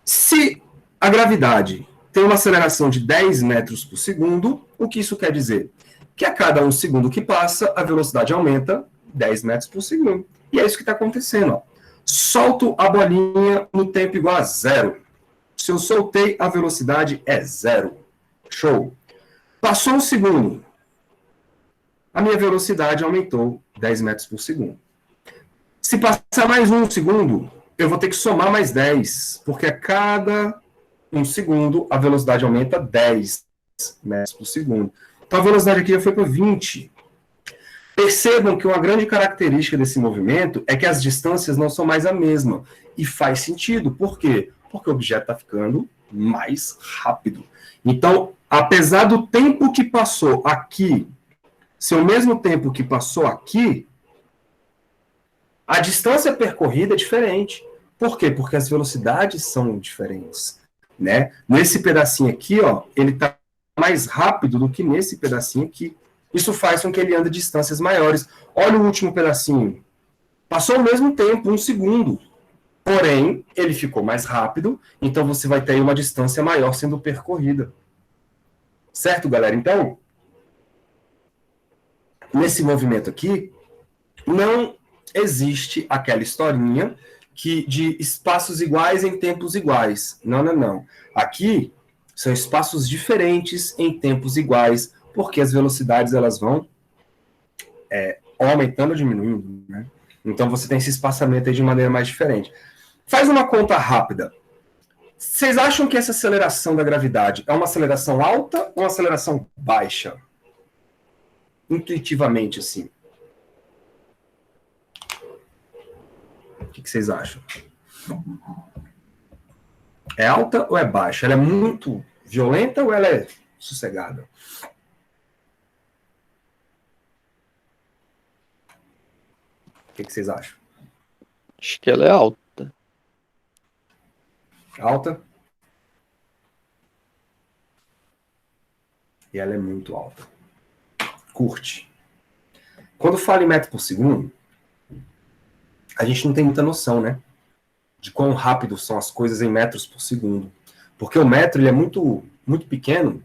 A: Se a gravidade tem uma aceleração de 10 metros por segundo. O que isso quer dizer? Que a cada 1 segundo que passa, a velocidade aumenta 10 metros por segundo. E é isso que está acontecendo. Ó. Solto a bolinha no tempo igual a 0. Se eu soltei, a velocidade é 0. Show. Passou 1 segundo. A minha velocidade aumentou 10 metros por segundo. Se passar mais 1 segundo, eu vou ter que somar mais 10, porque a cada 1 segundo a velocidade aumenta 10 metros por segundo. Então a velocidade aqui já foi para 20. Percebam que uma grande característica desse movimento é que as distâncias não são mais a mesma. E faz sentido. Por quê? Porque o objeto está ficando mais rápido. Então, apesar do tempo que passou aqui ser o mesmo tempo que passou aqui, a distância percorrida é diferente. Por quê? Porque as velocidades são diferentes. Né? Nesse pedacinho aqui, ó, ele está mais rápido do que nesse pedacinho aqui. Isso faz com que ele ande distâncias maiores. Olha o último pedacinho. Passou o mesmo tempo, 1 segundo. Porém, ele ficou mais rápido, então você vai ter uma distância maior sendo percorrida. Certo, galera? Então, nesse movimento aqui, não existe aquela historinha de espaços iguais em tempos iguais. Não, não, não. Aqui são espaços diferentes em tempos iguais, porque as velocidades elas vão aumentando ou diminuindo, né? Então você tem esse espaçamento aí de maneira mais diferente. Faz uma conta rápida. Vocês acham que essa aceleração da gravidade é uma aceleração alta ou uma aceleração baixa? Intuitivamente, assim. O que vocês acham? É alta ou é baixa? Ela é muito violenta ou ela é sossegada? O que vocês acham?
D: Acho que ela é alta.
A: Alta? E ela é muito alta. Curte. Quando fala em metro por segundo, a gente não tem muita noção, né? De quão rápido são as coisas em metros por segundo. Porque o metro ele é muito, muito pequeno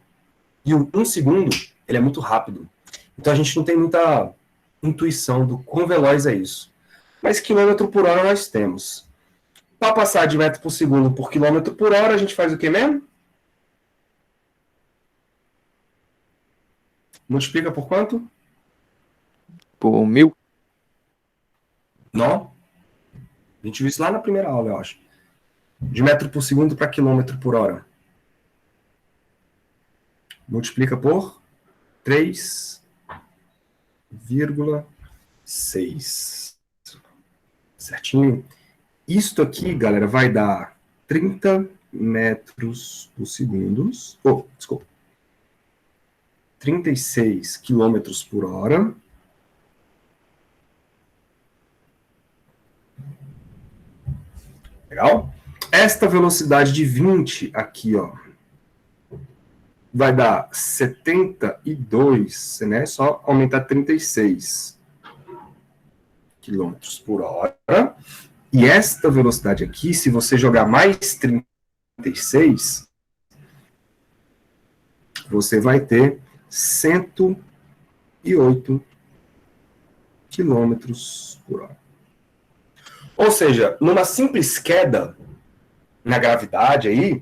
A: e o 1 segundo ele é muito rápido. Então a gente não tem muita intuição do quão veloz é isso. Mas quilômetro por hora nós temos. Para passar de metro por segundo por quilômetro por hora, a gente faz o que mesmo? Multiplica por quanto?
D: Por 1000.
A: Não. A gente viu isso lá na primeira aula, eu acho. De metro por segundo para quilômetro por hora. Multiplica por 3,6. Certinho? Isto aqui, galera, vai dar 30 metros por segundo. Desculpa. 36 quilômetros por hora. Legal? Esta velocidade de 20 aqui, ó, vai dar 72, né? Só aumentar 36 quilômetros por hora. E esta velocidade aqui, se você jogar mais 36, você vai ter 108 quilômetros por hora. Ou seja, numa simples queda na gravidade aí,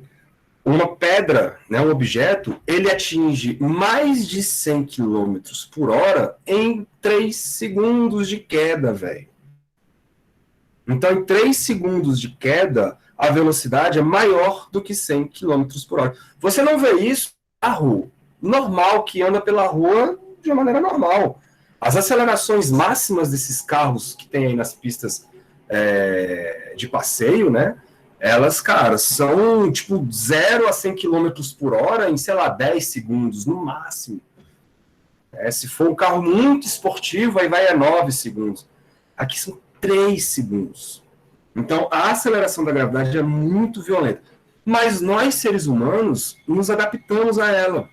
A: uma pedra, né, um objeto, ele atinge mais de 100 quilômetros por hora em 3 segundos de queda, velho. Então, em 3 segundos de queda, a velocidade é maior do que 100 km por hora. Você não vê isso na rua. Normal, que anda pela rua de uma maneira normal. As acelerações máximas desses carros que tem aí nas pistas de passeio, né? Elas, cara, são tipo 0 a 100 km por hora em, sei lá, 10 segundos, no máximo. Se for um carro muito esportivo, aí vai a 9 segundos. Aqui são 3 segundos. Então, a aceleração da gravidade é muito violenta. Mas nós, seres humanos, nos adaptamos a ela.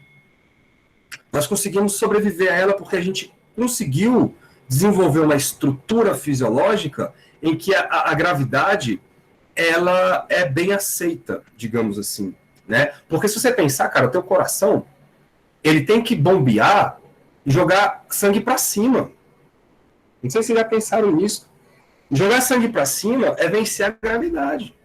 A: Nós conseguimos sobreviver a ela porque a gente conseguiu desenvolver uma estrutura fisiológica em que a gravidade ela é bem aceita, digamos assim. né? Porque se você pensar, cara, o teu coração, ele tem que bombear e jogar sangue para cima. Não sei se vocês já pensaram nisso. Jogar sangue para cima é vencer a gravidade.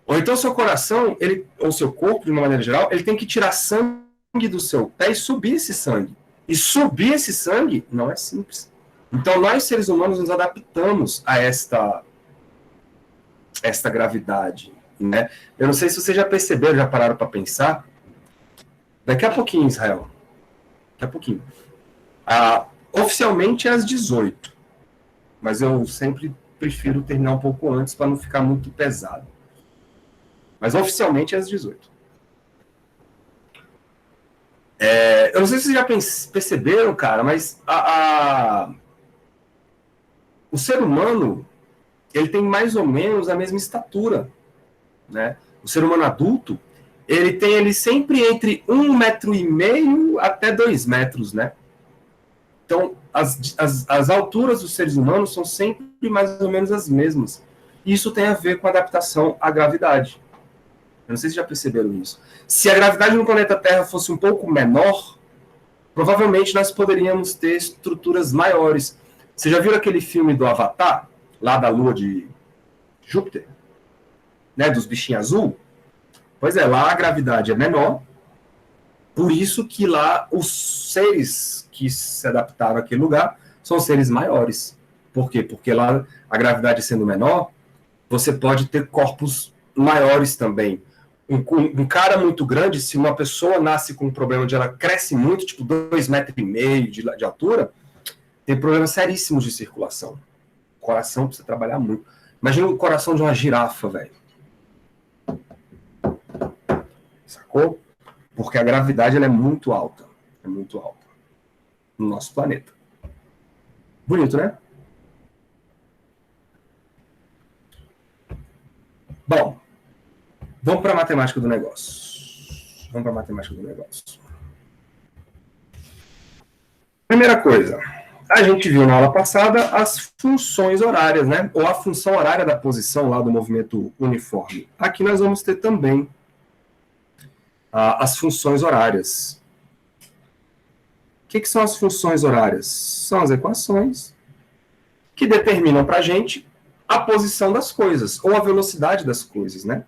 A: Ou então seu coração, ou seu corpo, de uma maneira geral, ele tem que tirar sangue do seu pé e subir esse sangue. E subir esse sangue não é simples. Então nós, seres humanos, nos adaptamos a esta gravidade, né? Eu não sei se vocês já perceberam, já pararam para pensar. Daqui a pouquinho, Israel. Daqui a pouquinho. Oficialmente é às 18. Mas eu sempre prefiro terminar um pouco antes para não ficar muito pesado. Mas oficialmente é às 18. Eu não sei se vocês já perceberam, cara, mas o ser humano, ele tem mais ou menos a mesma estatura, né? O ser humano adulto, ele tem sempre entre 1,5 metro até 2 metros, né? Então, as alturas dos seres humanos são sempre mais ou menos as mesmas. E isso tem a ver com a adaptação à gravidade. Eu não sei se já perceberam isso. Se a gravidade no planeta Terra fosse um pouco menor, provavelmente nós poderíamos ter estruturas maiores. Você já viu aquele filme do Avatar, lá da lua de Júpiter? Né, dos bichinhos azul? Pois é, lá a gravidade é menor, por isso que lá os seres que se adaptaram àquele lugar são seres maiores. Por quê? Porque lá a gravidade sendo menor, você pode ter corpos maiores também. Um cara muito grande, se uma pessoa nasce com um problema onde ela cresce muito, tipo 2,5 metros de altura, tem problemas seríssimos de circulação. O coração precisa trabalhar muito. Imagina o coração de uma girafa, velho. Sacou? Porque a gravidade ela é muito alta. É muito alta. No nosso planeta. Bonito, né? Bom, vamos para a matemática do negócio. Primeira coisa, a gente viu na aula passada as funções horárias, né? Ou a função horária da posição lá do movimento uniforme. Aqui nós vamos ter também as funções horárias. O que são as funções horárias? São as equações que determinam para a gente a posição das coisas, ou a velocidade das coisas, né?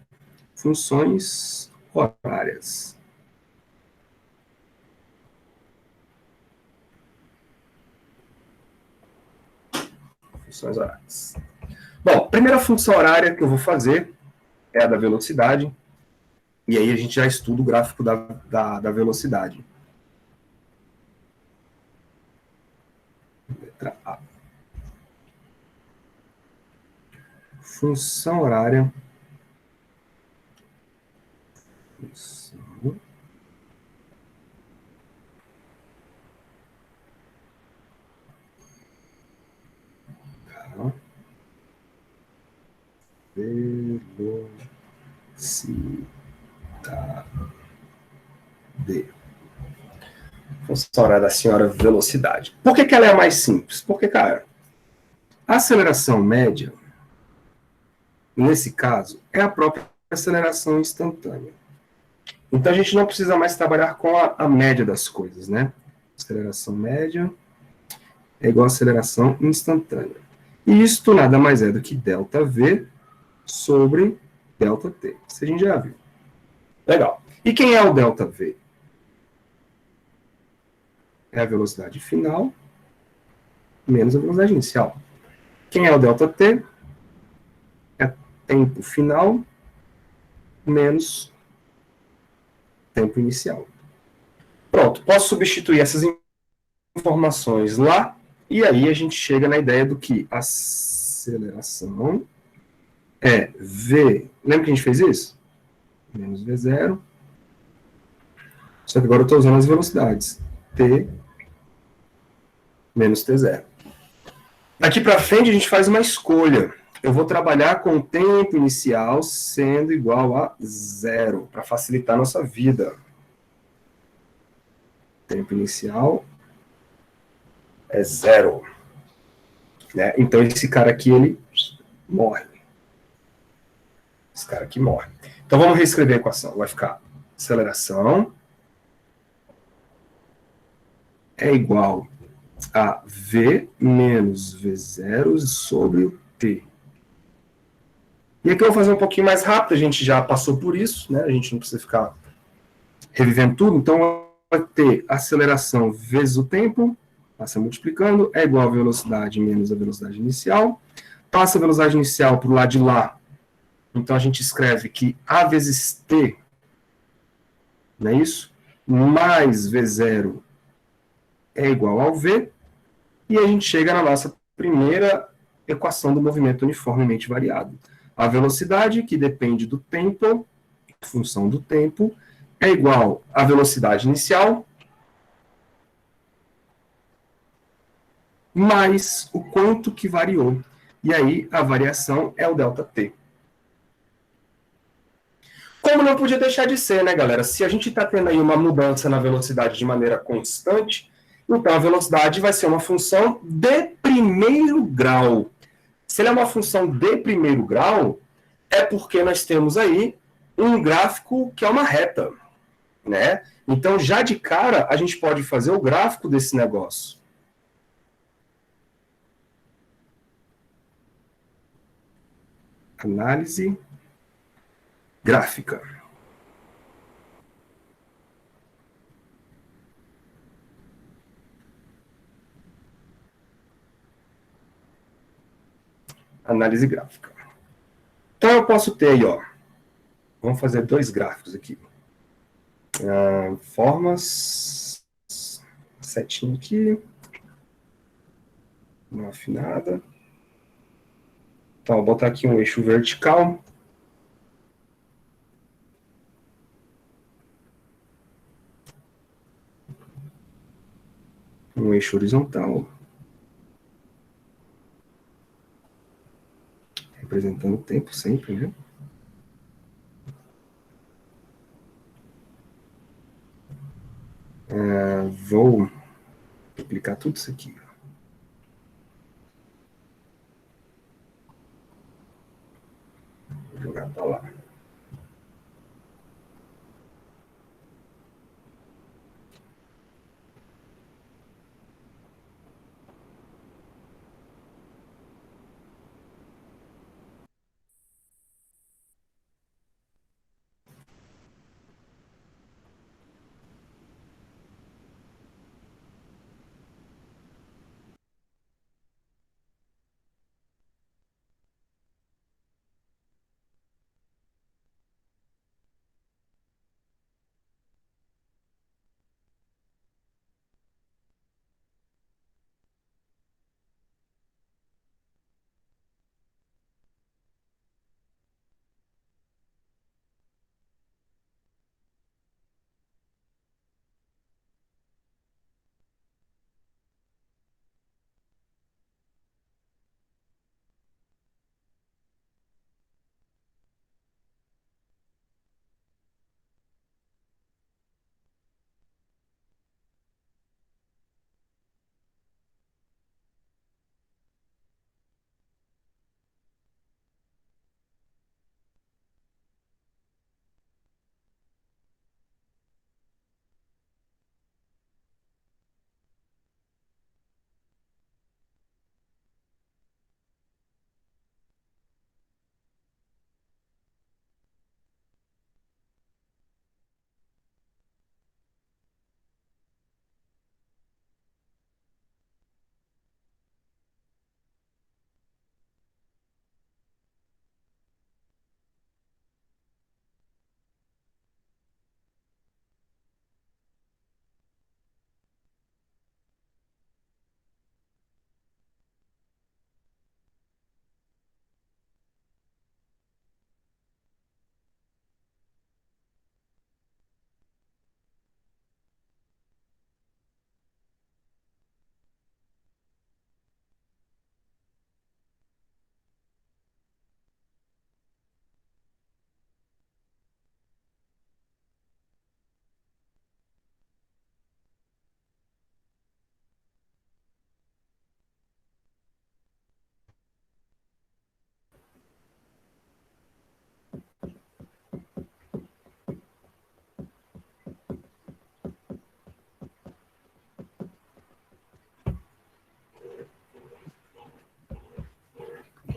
A: Funções horárias. Funções horárias. Bom, a primeira função horária que eu vou fazer é a da velocidade, e aí a gente já estuda o gráfico da velocidade. Letra A. Função horária. Função. Tá. Velocidade. Função horária da senhora velocidade. Por que ela é a mais simples? Porque, cara, a aceleração média, nesse caso, é a própria aceleração instantânea. Então, a gente não precisa mais trabalhar com a média das coisas, né? Aceleração média é igual a aceleração instantânea. E isto nada mais é do que ΔV sobre ΔT. Isso a gente já viu. Legal. E quem é o ΔV? É a velocidade final menos a velocidade inicial. Quem é o ΔT? É tempo final menos tempo inicial. Pronto, posso substituir essas informações lá, e aí a gente chega na ideia do que aceleração é V. Lembra que a gente fez isso? Menos V0. Só que agora eu estou usando as velocidades. T menos T0. Daqui para frente a gente faz uma escolha. Eu vou trabalhar com o tempo inicial sendo igual a 0, para facilitar a nossa vida. Tempo inicial é 0. Né? Então, esse cara aqui, ele morre. Esse cara aqui morre. Então, vamos reescrever a equação. Vai ficar aceleração é igual a V menos V0 sobre o T. E aqui eu vou fazer um pouquinho mais rápido, a gente já passou por isso, né? A gente não precisa ficar revivendo tudo, então vai ter aceleração vezes o tempo, passa multiplicando, é igual a velocidade menos a velocidade inicial, passa a velocidade inicial para o lado de lá, então a gente escreve que A vezes T, não é isso? Mais V0 é igual ao V, e a gente chega na nossa primeira equação do movimento uniformemente variado. A velocidade, que depende do tempo, função do tempo, é igual à velocidade inicial mais o quanto que variou. E aí a variação é o ΔT. Como não podia deixar de ser, né, galera? Se a gente está tendo aí uma mudança na velocidade de maneira constante, então a velocidade vai ser uma função de primeiro grau. Se ela é uma função de primeiro grau, é porque nós temos aí um gráfico que é uma reta, né? Então, já de cara, a gente pode fazer o gráfico desse negócio. Análise gráfica. Análise gráfica. Então, eu posso ter aí, ó. Vamos fazer dois gráficos aqui. Formas. Setinho aqui. Uma afinada. Então, vou botar aqui um eixo vertical. Um eixo horizontal. Representando o tempo sempre, né? Vou aplicar tudo isso aqui. Vou jogar para lá.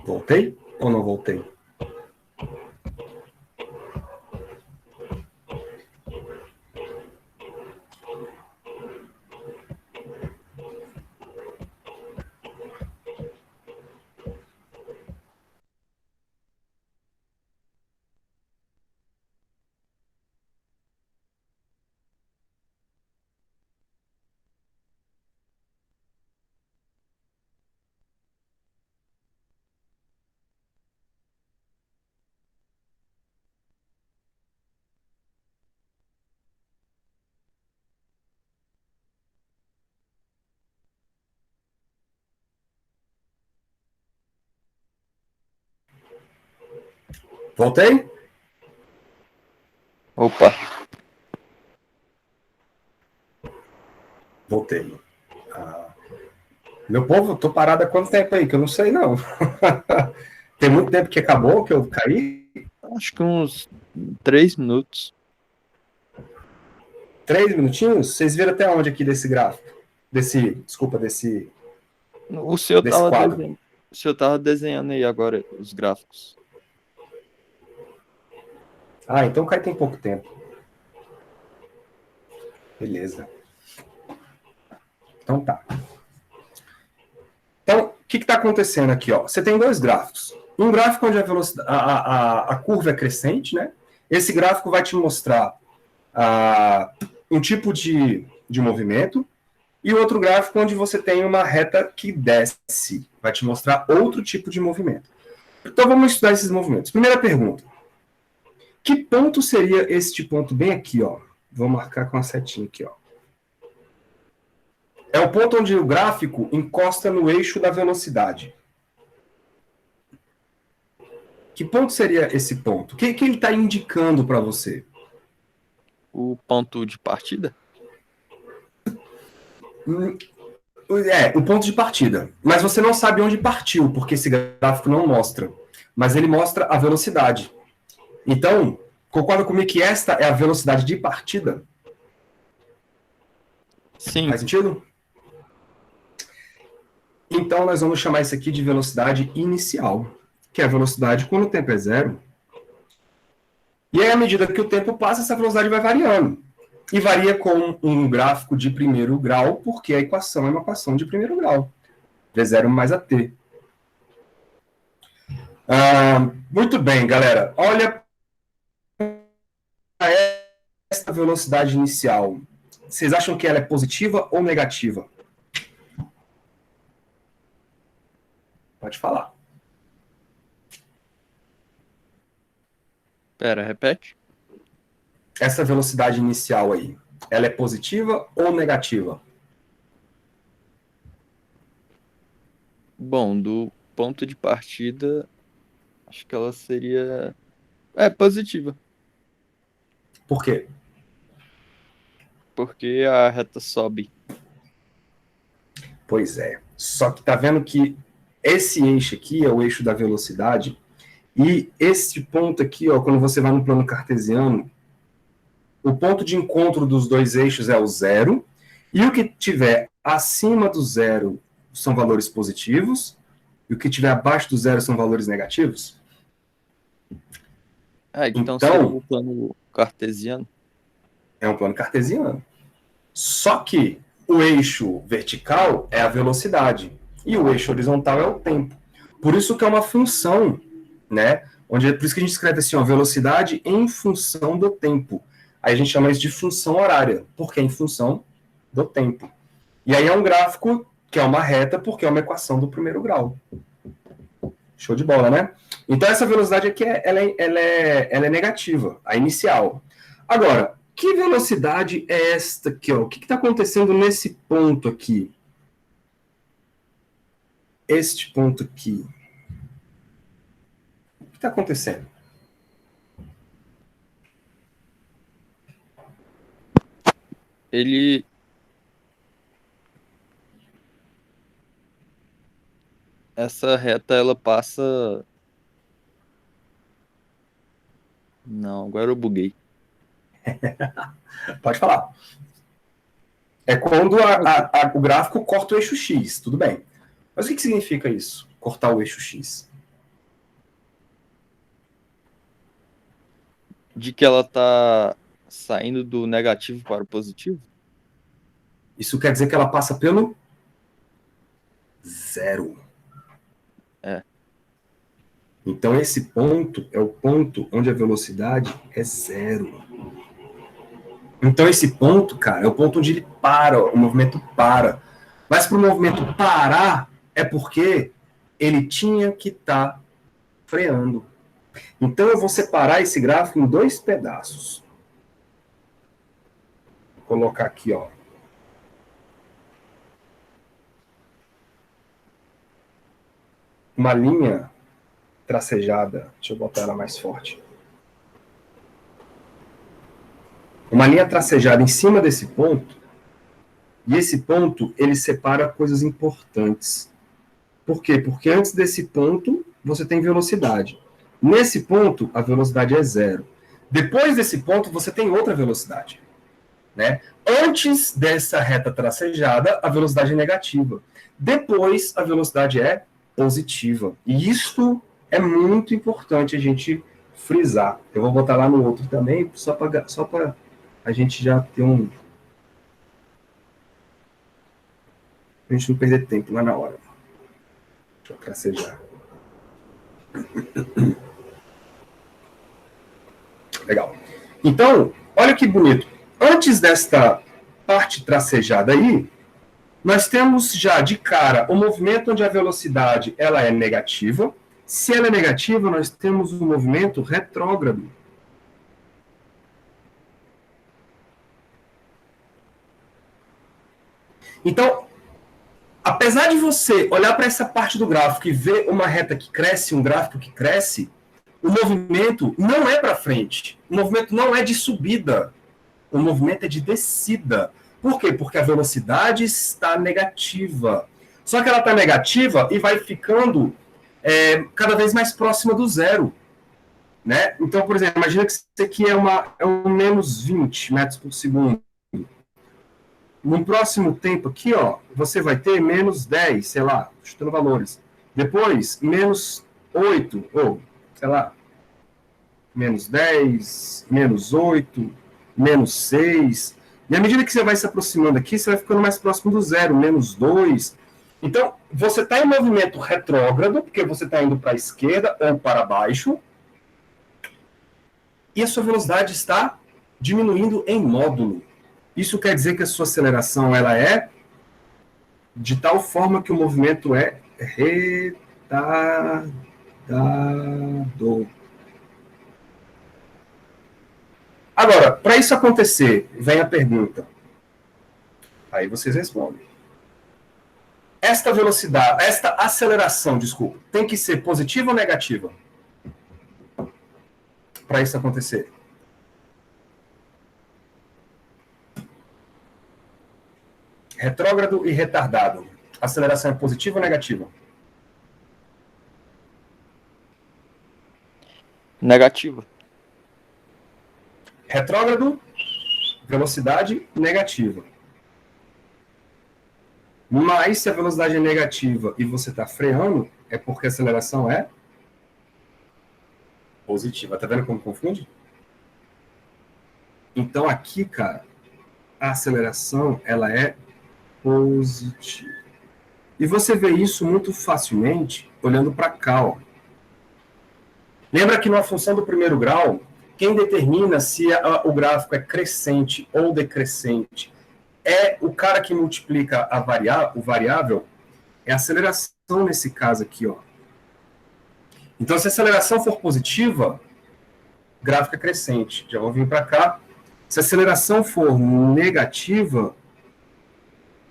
A: Voltei ou não voltei? Voltei?
D: Opa,
A: Voltei. Ah, meu povo, eu tô parado há quanto tempo aí? Que eu não sei, não. Tem muito tempo que acabou, que eu caí.
D: acho que uns 3 minutos.
A: 3 minutinhos? Vocês viram até onde aqui desse gráfico? Desculpa,
D: O senhor
A: desse
D: tava
A: quadro.
D: desenhando, o senhor tava desenhando aí agora os gráficos.
A: Ah, então cai tem pouco tempo. Beleza. Então tá. Então, o que está acontecendo aqui? Ó? Você tem dois gráficos. Um gráfico onde a velocidade, a curva é crescente, né? Esse gráfico vai te mostrar um tipo de movimento, e outro gráfico onde você tem uma reta que desce, vai te mostrar outro tipo de movimento. Então vamos estudar esses movimentos. Primeira pergunta. Que ponto seria este ponto bem aqui, ó? Vou marcar com a setinha aqui, ó. É o ponto onde o gráfico encosta no eixo da velocidade. Que ponto seria esse ponto? O que ele está indicando para você?
D: O ponto de partida?
A: O ponto de partida. Mas você não sabe onde partiu, porque esse gráfico não mostra. Mas ele mostra a velocidade. Então, concorda comigo que esta é a velocidade de partida?
D: Sim.
A: Faz sentido? Então, nós vamos chamar isso aqui de velocidade inicial, que é a velocidade quando o tempo é zero. E aí, à medida que o tempo passa, essa velocidade vai variando. E varia com um gráfico de primeiro grau, porque a equação é uma equação de primeiro grau. V0 mais AT. Muito bem, galera. Olha para esta velocidade inicial. Vocês acham que ela é positiva ou negativa? Pode falar.
D: Pera, repete.
A: Essa velocidade inicial aí, ela é positiva ou negativa?
D: Bom, do ponto de partida, acho que ela seria. Positiva.
A: Por quê?
D: Porque a reta sobe.
A: Pois é. Só que tá vendo que esse eixo aqui é o eixo da velocidade, e esse ponto aqui, ó, quando você vai no plano cartesiano, o ponto de encontro dos dois eixos é o zero, e o que tiver acima do zero são valores positivos, e o que tiver abaixo do zero são valores negativos.
D: Então seria o plano cartesiano.
A: É um plano cartesiano. Só que o eixo vertical é a velocidade, e o eixo horizontal é o tempo. Por isso que é uma função, né? Por isso que a gente escreve assim, ó, velocidade em função do tempo. Aí a gente chama isso de função horária, porque é em função do tempo. E aí é um gráfico que é uma reta, porque é uma equação do primeiro grau. Show de bola, né? Então essa velocidade aqui, ela é negativa, a inicial. Agora, que velocidade é esta aqui, ó? O que está acontecendo nesse ponto aqui? Este ponto aqui. O que está acontecendo?
D: Essa reta, ela passa. Não, agora eu buguei.
A: Pode falar. É quando o gráfico corta o eixo X, tudo bem. Mas o que significa isso? Cortar o eixo X?
D: de que ela tá saindo do negativo para o positivo?
A: Isso quer dizer que ela passa pelo zero.
D: É.
A: Então, esse ponto é o ponto onde a velocidade é zero. Então, esse ponto, cara, é o ponto onde ele para, o movimento para. Mas para o movimento parar, é porque ele tinha que estar freando. Então, eu vou separar esse gráfico em dois pedaços. Vou colocar aqui, ó. Uma linha tracejada. Deixa eu botar ela mais forte. Uma linha tracejada em cima desse ponto. E esse ponto, ele separa coisas importantes. Por quê? Porque antes desse ponto, você tem velocidade. Nesse ponto, a velocidade é zero. Depois desse ponto, você tem outra velocidade. Né? Antes dessa reta tracejada, a velocidade é negativa. Depois, a velocidade é positiva. E isto é muito importante a gente frisar. Eu vou botar lá no outro também, só para a gente já ter um... A gente não perder tempo lá na hora. Deixa eu tracejar. Legal. Então, olha que bonito. Antes desta parte tracejada aí, nós temos já de cara o movimento onde a velocidade ela é negativa. Se ela é negativa, nós temos um movimento retrógrado. Então, apesar de você olhar para essa parte do gráfico e ver uma reta que cresce, um gráfico que cresce, o movimento não é para frente. O movimento não é de subida. O movimento é de descida. Por quê? Porque a velocidade está negativa. Só que ela está negativa e vai ficando cada vez mais próxima do zero. Né? Então, por exemplo, imagina que isso aqui é um menos 20 metros por segundo. No próximo tempo aqui, ó, você vai ter menos 10, sei lá, chutando valores. Depois, menos 8, ou, sei lá, menos 10, menos 8, menos 6. E à medida que você vai se aproximando aqui, você vai ficando mais próximo do zero, menos 2. Então, você está em movimento retrógrado, porque você está indo para a esquerda ou para baixo, e a sua velocidade está diminuindo em módulo. Isso quer dizer que a sua aceleração ela é de tal forma que o movimento é retardado. Agora, para isso acontecer, vem a pergunta. Aí vocês respondem. Esta velocidade, esta aceleração, desculpa, tem que ser positiva ou negativa? Para isso acontecer. Retrógrado e retardado. Aceleração é positiva ou negativa?
D: Negativa.
A: Retrógrado, velocidade negativa. Mas se a velocidade é negativa e você está freando, é porque a aceleração é positiva. Tá vendo como confunde? Então aqui, cara, a aceleração ela é positiva. E você vê isso muito facilmente olhando para cá, ó. Lembra que na função do primeiro grau, quem determina se o gráfico é crescente ou decrescente é o cara que multiplica o variável, é a aceleração nesse caso aqui, ó. Então, se a aceleração for positiva, gráfico é crescente. Já vou vir para cá. Se a aceleração for negativa,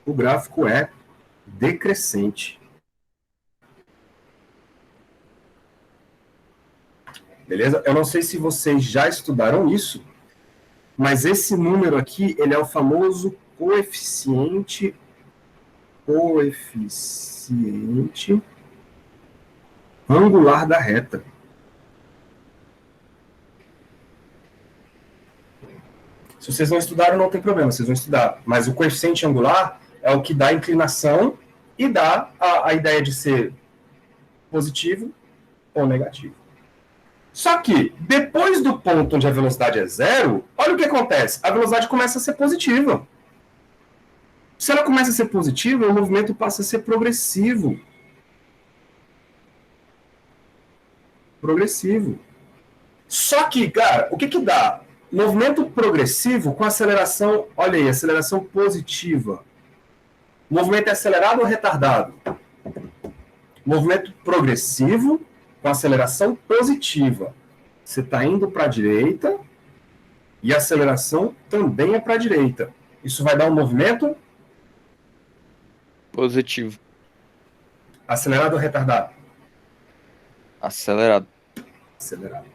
A: o gráfico é decrescente. Beleza? Eu não sei se vocês já estudaram isso, mas esse número aqui, ele é o famoso coeficiente angular da reta. Se vocês não estudaram, não tem problema, vocês vão estudar. Mas o coeficiente angular é o que dá a inclinação e dá a ideia de ser positivo ou negativo. Só que, depois do ponto onde a velocidade é zero, olha o que acontece. A velocidade começa a ser positiva. Se ela começa a ser positiva, o movimento passa a ser progressivo. Progressivo. Só que, cara, o que que dá? Movimento progressivo com aceleração, olha aí, aceleração positiva. O movimento é acelerado ou retardado? Movimento progressivo com aceleração positiva. Você está indo para a direita e a aceleração também é para a direita. Isso vai dar um movimento
D: Positivo.
A: acelerado ou retardado?
D: Acelerado.
A: Acelerado.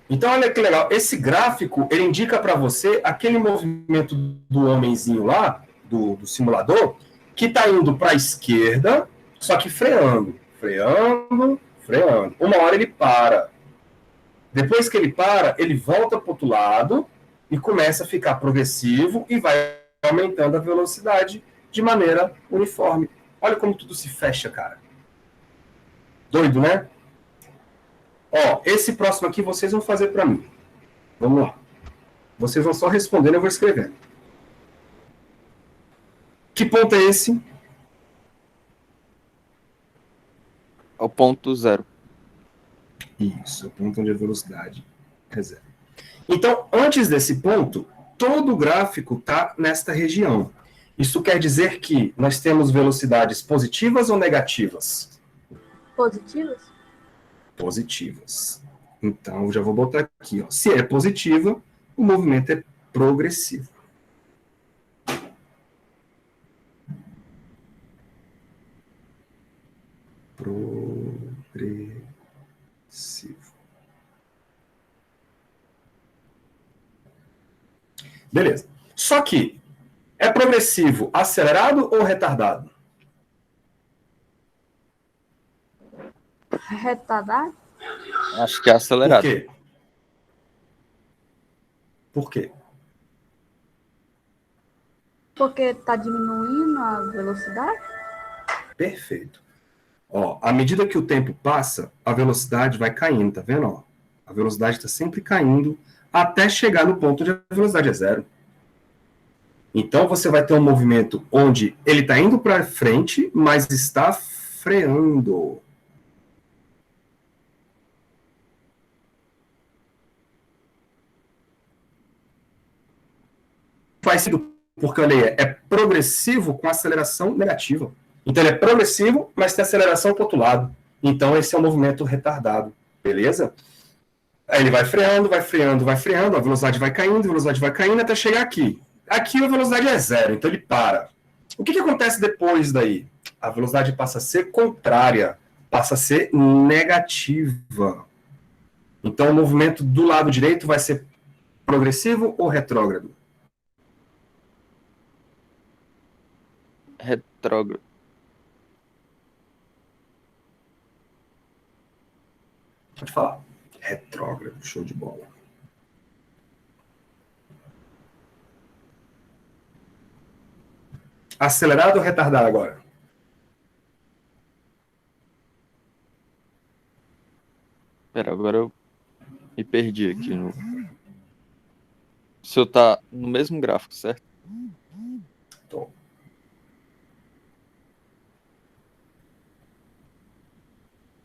A: Então, olha que legal. Esse gráfico, ele indica para você aquele movimento do homenzinho lá, do simulador, que está indo para a esquerda, só que freando. Freando, freando. Uma hora ele para. Depois que ele para, ele volta para o outro lado e começa a ficar progressivo e vai aumentando a velocidade de maneira uniforme. Olha como tudo se fecha, cara. Doido, né? Ó, esse próximo aqui vocês vão fazer para mim. Vamos lá. Vocês vão só respondendo, eu vou escrevendo. Que ponto é esse?
D: É o ponto zero.
A: Isso, o ponto onde a velocidade é zero. Então, antes desse ponto, todo o gráfico está nesta região. Isso quer dizer que nós temos velocidades positivas ou negativas?
E: Positivas?
A: Positivas. Então, já vou botar aqui. Ó. Se é positiva, o movimento é progressivo. Progressivo. Beleza. Só que, é progressivo acelerado ou retardado?
E: Retardado?
D: Acho que é
A: Por
D: acelerado.
A: quê? Por quê?
E: Porque está diminuindo a velocidade?
A: Perfeito. Ó, à medida que o tempo passa, a velocidade vai caindo, tá vendo? Ó, a velocidade está sempre caindo até chegar no ponto onde a velocidade é zero. Então você vai ter um movimento onde ele está indo para frente, mas está freando. Faz sentido, porque olha aí, é progressivo com aceleração negativa. Então ele é progressivo, mas tem aceleração para o outro lado. Então esse é um movimento retardado, beleza? Aí ele vai freando, vai freando, vai freando, a velocidade vai caindo até chegar aqui. Aqui a velocidade é zero, então ele para. O que acontece depois daí? A velocidade passa a ser contrária, passa a ser negativa. Então o movimento do lado direito vai ser progressivo ou retrógrado?
D: Retrógrado.
A: Pode falar. Retrógrado, show de bola. Acelerado ou retardado agora?
D: Pera, agora eu me perdi aqui no. O senhor tá no mesmo gráfico, certo?
A: Tô.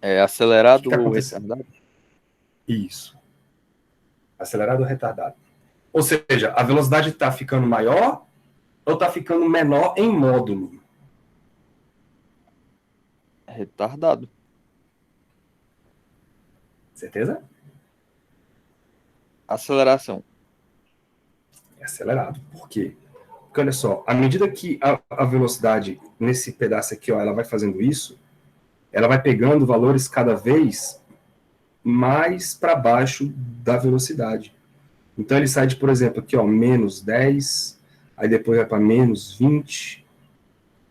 D: É acelerado
A: O que
D: ou
A: aconteceu?
D: retardado?
A: Isso. Acelerado ou retardado? Ou seja, a velocidade está ficando maior ou está ficando menor em módulo?
D: Retardado.
A: Certeza?
D: Aceleração.
A: É acelerado. Por quê? Porque, olha só, à medida que a velocidade, nesse pedaço aqui, ó, ela vai fazendo isso, ela vai pegando valores cada vez mais para baixo da velocidade. Então, ele sai de, por exemplo, aqui, ó, menos 10, aí depois vai para menos 20,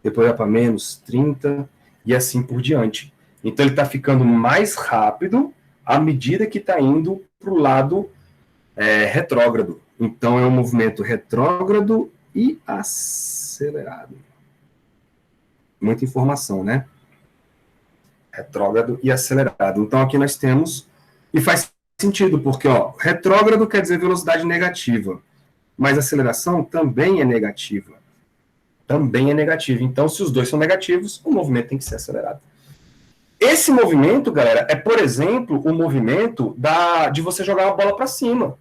A: depois vai para menos 30, e assim por diante. Então, ele está ficando mais rápido à medida que está indo para o lado retrógrado. Então, é um movimento retrógrado e acelerado. muita informação, né? Retrógrado e acelerado. Então, aqui nós temos, e faz sentido, porque, ó, retrógrado quer dizer velocidade negativa, mas aceleração também é negativa. Também é negativa. Então, se os dois são negativos, o movimento tem que ser acelerado. Esse movimento, galera, é, por exemplo, o movimento de você jogar uma bola para cima.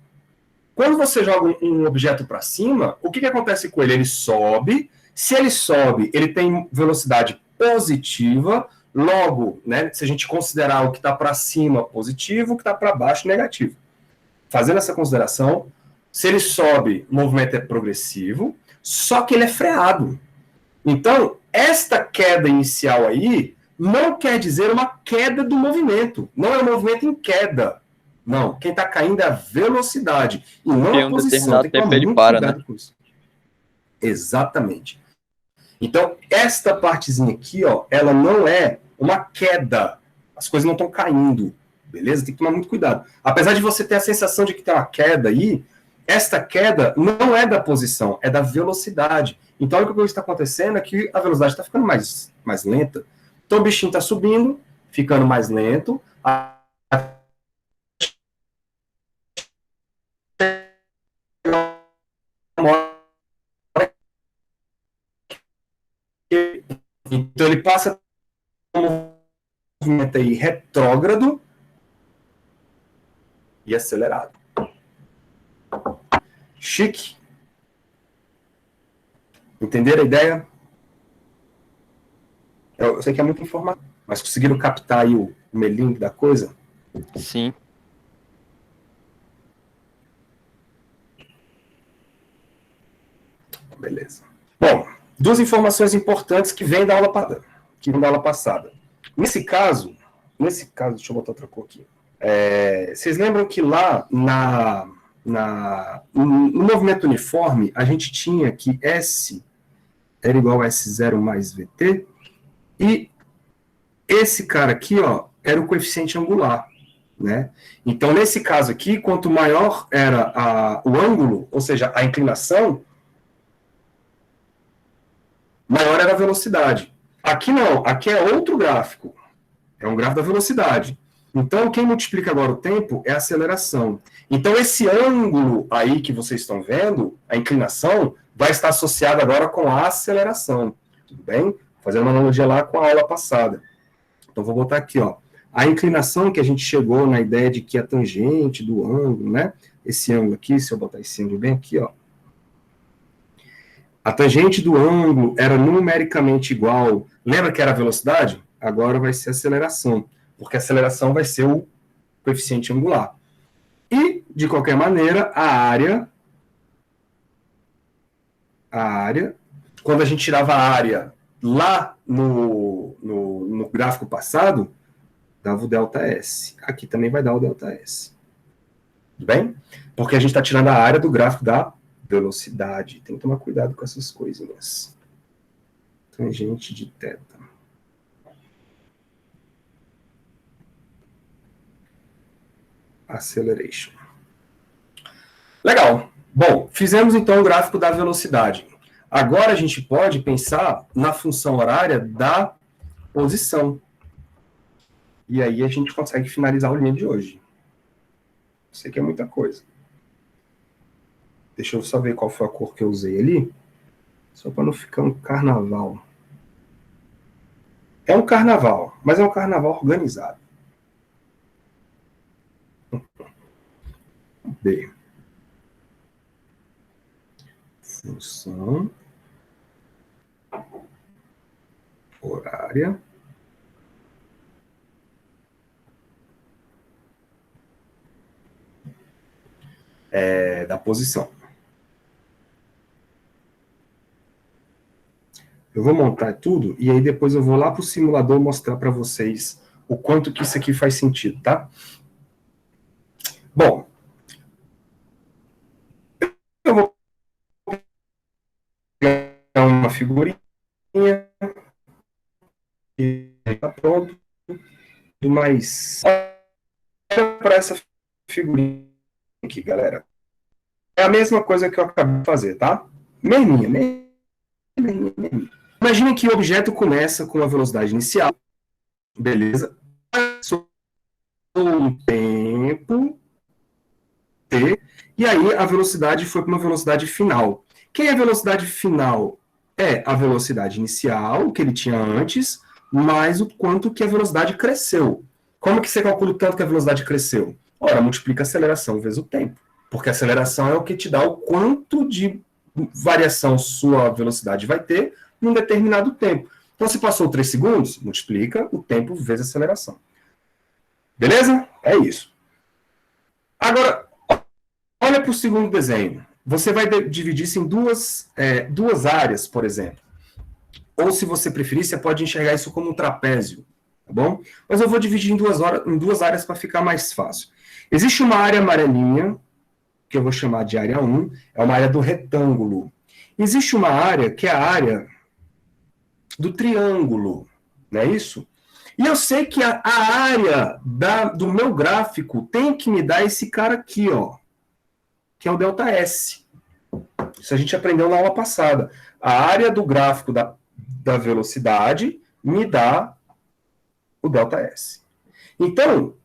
A: Quando você joga um objeto para cima, o que acontece com ele? Ele sobe. Se ele sobe, ele tem velocidade positiva. Logo, né, se a gente considerar o que está para cima positivo, o que está para baixo negativo. Fazendo essa consideração, se ele sobe, o movimento é progressivo, só que ele é freado. Então, esta queda inicial aí não quer dizer uma queda do movimento. Não é um movimento em queda. Não, quem está caindo é a velocidade. E não
D: Tem
A: a
D: um
A: posição.
D: determinado
A: Tem que tomar
D: tempo ele
A: muito
D: para,
A: cuidado
D: né?
A: com isso. Exatamente. Então, esta partezinha aqui, ó, ela não é uma queda. As coisas não estão caindo. Beleza? Tem que tomar muito cuidado. Apesar de você ter a sensação de que tem uma queda aí, esta queda não é da posição, é da velocidade. Então, olha o que está acontecendo é que a velocidade está ficando mais lenta. Então, o bichinho está subindo, ficando mais lento. Então, ele passa um movimento aí retrógrado e acelerado. Chique. Entenderam a ideia? Eu sei que é muita informação, mas conseguiram captar aí o melinho da coisa?
D: Sim.
A: Beleza. Bom, duas informações importantes que vêm da aula passada. Nesse caso, deixa eu botar outra cor aqui. Vocês lembram que lá no movimento uniforme, a gente tinha que S era igual a S0 mais VT, e esse cara aqui, ó, era o coeficiente angular, né? Então, nesse caso aqui, quanto maior era o ângulo, ou seja, a inclinação, maior era a velocidade. Aqui não, aqui é outro gráfico. É um gráfico da velocidade. Então, quem multiplica agora o tempo é a aceleração. Então, esse ângulo aí que vocês estão vendo, a inclinação, vai estar associado agora com a aceleração. Tudo bem? Fazendo uma analogia lá com a aula passada. Então, vou botar aqui, ó. A inclinação que a gente chegou na ideia de que a tangente do ângulo, né? Esse ângulo aqui, se eu botar esse ângulo bem aqui, ó. A tangente do ângulo era numericamente igual. Lembra que era a velocidade? Agora vai ser a aceleração, porque a aceleração vai ser o coeficiente angular. E, de qualquer maneira, a área, quando a gente tirava a área lá no gráfico passado, dava o ΔS. Aqui também vai dar o ΔS. Tudo bem? Porque a gente está tirando a área do gráfico da velocidade. Tem que tomar cuidado com essas coisinhas. Tangente de θ. Acceleration. Legal. Bom, fizemos então o gráfico da velocidade. Agora a gente pode pensar na função horária da posição. E aí a gente consegue finalizar a aulinha de hoje. Isso aqui é muita coisa. Deixa eu só ver qual foi a cor que eu usei ali. Só para não ficar um carnaval. É um carnaval, mas é um carnaval organizado. B. Função horária da posição. Eu vou montar tudo e aí depois eu vou lá para o simulador mostrar para vocês o quanto que isso aqui faz sentido, tá? Bom, eu vou pegar uma figurinha e está pronto. Mas olha para essa figurinha aqui, galera. É a mesma coisa que eu acabei de fazer, tá? Mesminha. Imagine que o objeto começa com a velocidade inicial, beleza? Passou um tempo, t, e aí a velocidade foi para uma velocidade final. Quem é a velocidade final? É a velocidade inicial, que ele tinha antes, mais o quanto que a velocidade cresceu. Como que você calcula o tanto que a velocidade cresceu? Ora, multiplica a aceleração vezes o tempo. Porque a aceleração é o que te dá o quanto de variação sua velocidade vai ter num determinado tempo. Então, se passou 3 segundos, multiplica o tempo vezes a aceleração. Beleza? É isso. Agora, olha para o segundo desenho. Você vai dividir isso em duas áreas, por exemplo. Ou, se você preferir, você pode enxergar isso como um trapézio, tá bom? Mas eu vou dividir em duas áreas para ficar mais fácil. Existe uma área amarelinha, que eu vou chamar de área 1, é uma área do retângulo. Existe uma área que é a área do triângulo, não é isso? E eu sei que a área do meu gráfico tem que me dar esse cara aqui, ó, que é o ΔS. Isso a gente aprendeu na aula passada. A área do gráfico da velocidade me dá o ΔS. Então,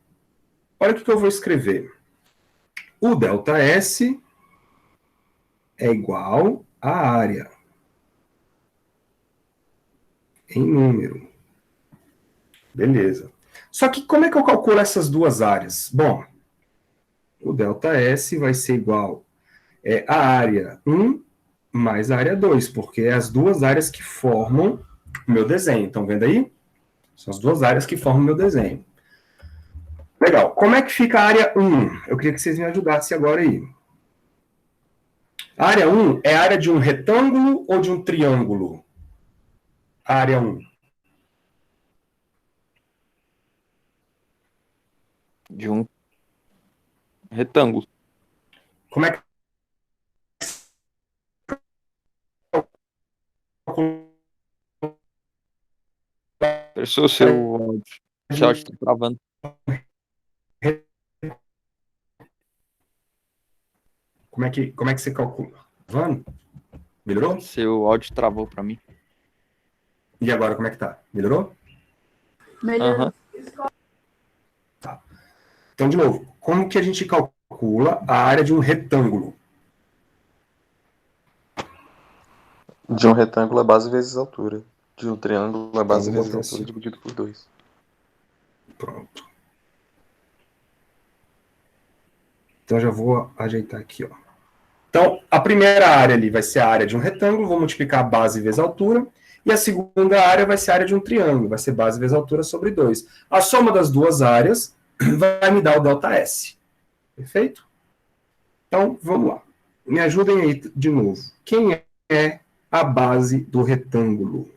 A: olha o que eu vou escrever. O ΔS é igual à área em número. Beleza. Só que como é que eu calculo essas duas áreas? Bom, o ΔS vai ser igual a área 1 mais a área 2, porque é as duas áreas que formam o meu desenho. Estão vendo aí? São as duas áreas que formam o meu desenho. Legal. Como é que fica a área 1? Eu queria que vocês me ajudassem agora aí. A área 1 é a área de um retângulo ou de um triângulo? A área 1.
D: De um retângulo.
A: Como é que
D: Pessoal, seu áudio tá travando.
A: Como é que você calcula? Vando? Melhorou?
D: Seu áudio travou pra mim.
A: E agora como é que tá? Melhorou?
E: Melhor.
A: Então, de novo, como que a gente calcula a área de um retângulo?
F: De um retângulo é base vezes altura. De um triângulo é base
A: Vou
F: vezes
A: botar
F: altura
A: assim.
F: dividido por 2.
A: Pronto. Então, já vou ajeitar aqui, ó. Então, a primeira área ali vai ser a área de um retângulo, vou multiplicar a base vezes a altura, e a segunda área vai ser a área de um triângulo, vai ser base vezes a altura sobre 2. A soma das duas áreas vai me dar o ΔS. Perfeito? Então, vamos lá. Me ajudem aí de novo. Quem é a base do retângulo?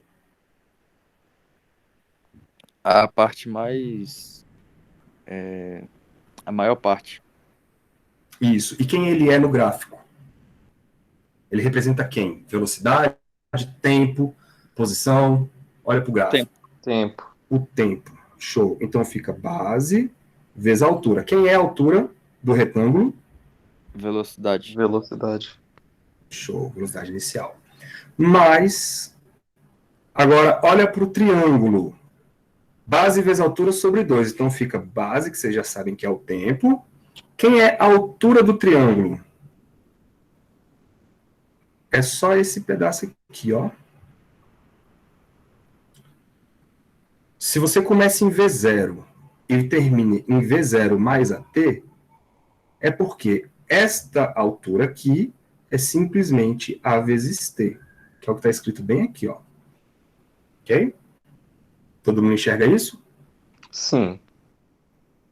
D: A parte mais... a maior parte.
A: Isso. E quem ele é no gráfico? Ele representa quem? Velocidade, tempo, posição? Olha para o gráfico.
F: Tempo.
A: O tempo. Show. Então fica base vezes a altura. Quem é a altura do retângulo?
D: Velocidade.
F: Velocidade.
A: Show. Velocidade inicial. Mas, agora, olha para o triângulo. Base vezes altura sobre 2. Então fica base, que vocês já sabem que é o tempo. Quem é a altura do triângulo? É só esse pedaço aqui, ó. Se você começa em V0 e termine em V0 mais AT, é porque esta altura aqui é simplesmente A vezes T, que é o que está escrito bem aqui, ó. Ok? Todo mundo enxerga isso?
F: Sim.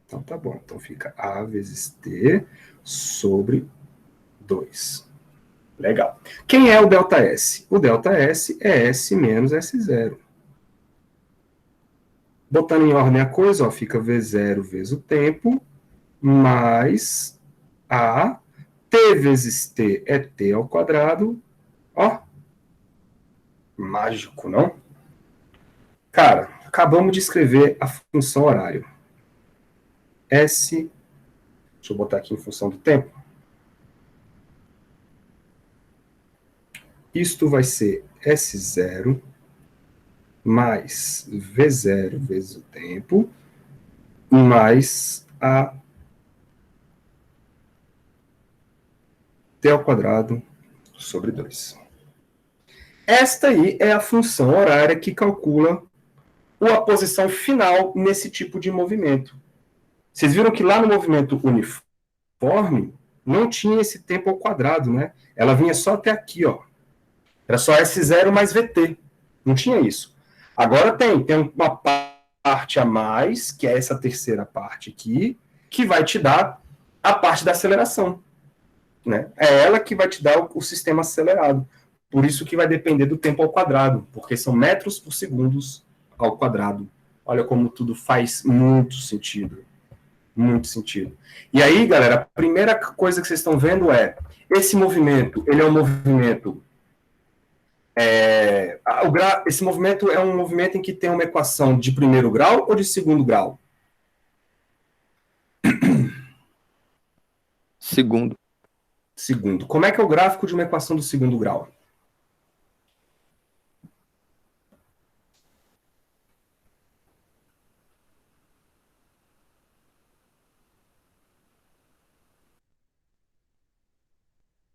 A: Então tá bom. Então fica A vezes T sobre 2. Legal. Quem é o ΔS? O ΔS é S menos S0. Botando em ordem a coisa, ó, fica V0 vezes o tempo, mais A, T vezes T é T ao quadrado. Ó, mágico, não? Cara, acabamos de escrever a função horário. S, deixa eu botar aqui em função do tempo. Isto vai ser S0 mais V0 vezes o tempo, mais a t ao quadrado sobre 2. Esta aí é a função horária que calcula a posição final nesse tipo de movimento. Vocês viram que lá no movimento uniforme não tinha esse tempo ao quadrado, né? Ela vinha só até aqui, ó. Era só S0 mais VT. Não tinha isso. Agora tem uma parte a mais, que é essa terceira parte aqui, que vai te dar a parte da aceleração. Né? É ela que vai te dar o sistema acelerado. Por isso que vai depender do tempo ao quadrado, porque são metros por segundo ao quadrado. Olha como tudo faz muito sentido. Muito sentido. E aí, galera, a primeira coisa que vocês estão vendo é esse movimento, ele é um movimento... esse movimento é um movimento em que tem uma equação de primeiro grau ou de segundo grau?
D: Segundo.
A: Segundo. Como é que é o gráfico de uma equação do segundo grau?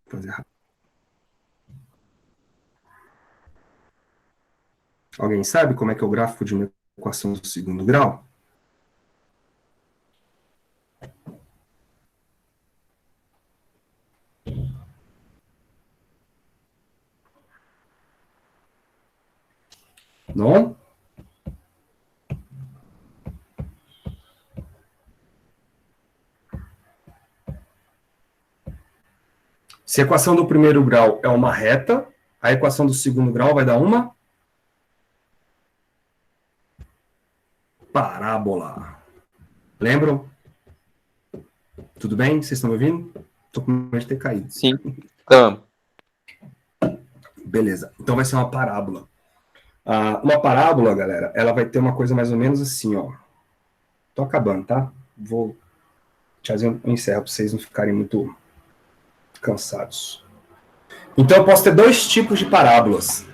A: Vou fazer rápido. Alguém sabe como é que é o gráfico de uma equação do segundo grau? Não? Se a equação do primeiro grau é uma reta, a equação do segundo grau vai dar uma parábola. Lembram? Tudo bem? Vocês estão me ouvindo? Estou com medo de ter caído.
D: Sim. Então,
A: Beleza. Então vai ser uma parábola. Uma parábola, galera, ela vai ter uma coisa mais ou menos assim, ó. Tô acabando, tá? Vou eu encerro para vocês não ficarem muito cansados. Então eu posso ter dois tipos de parábolas.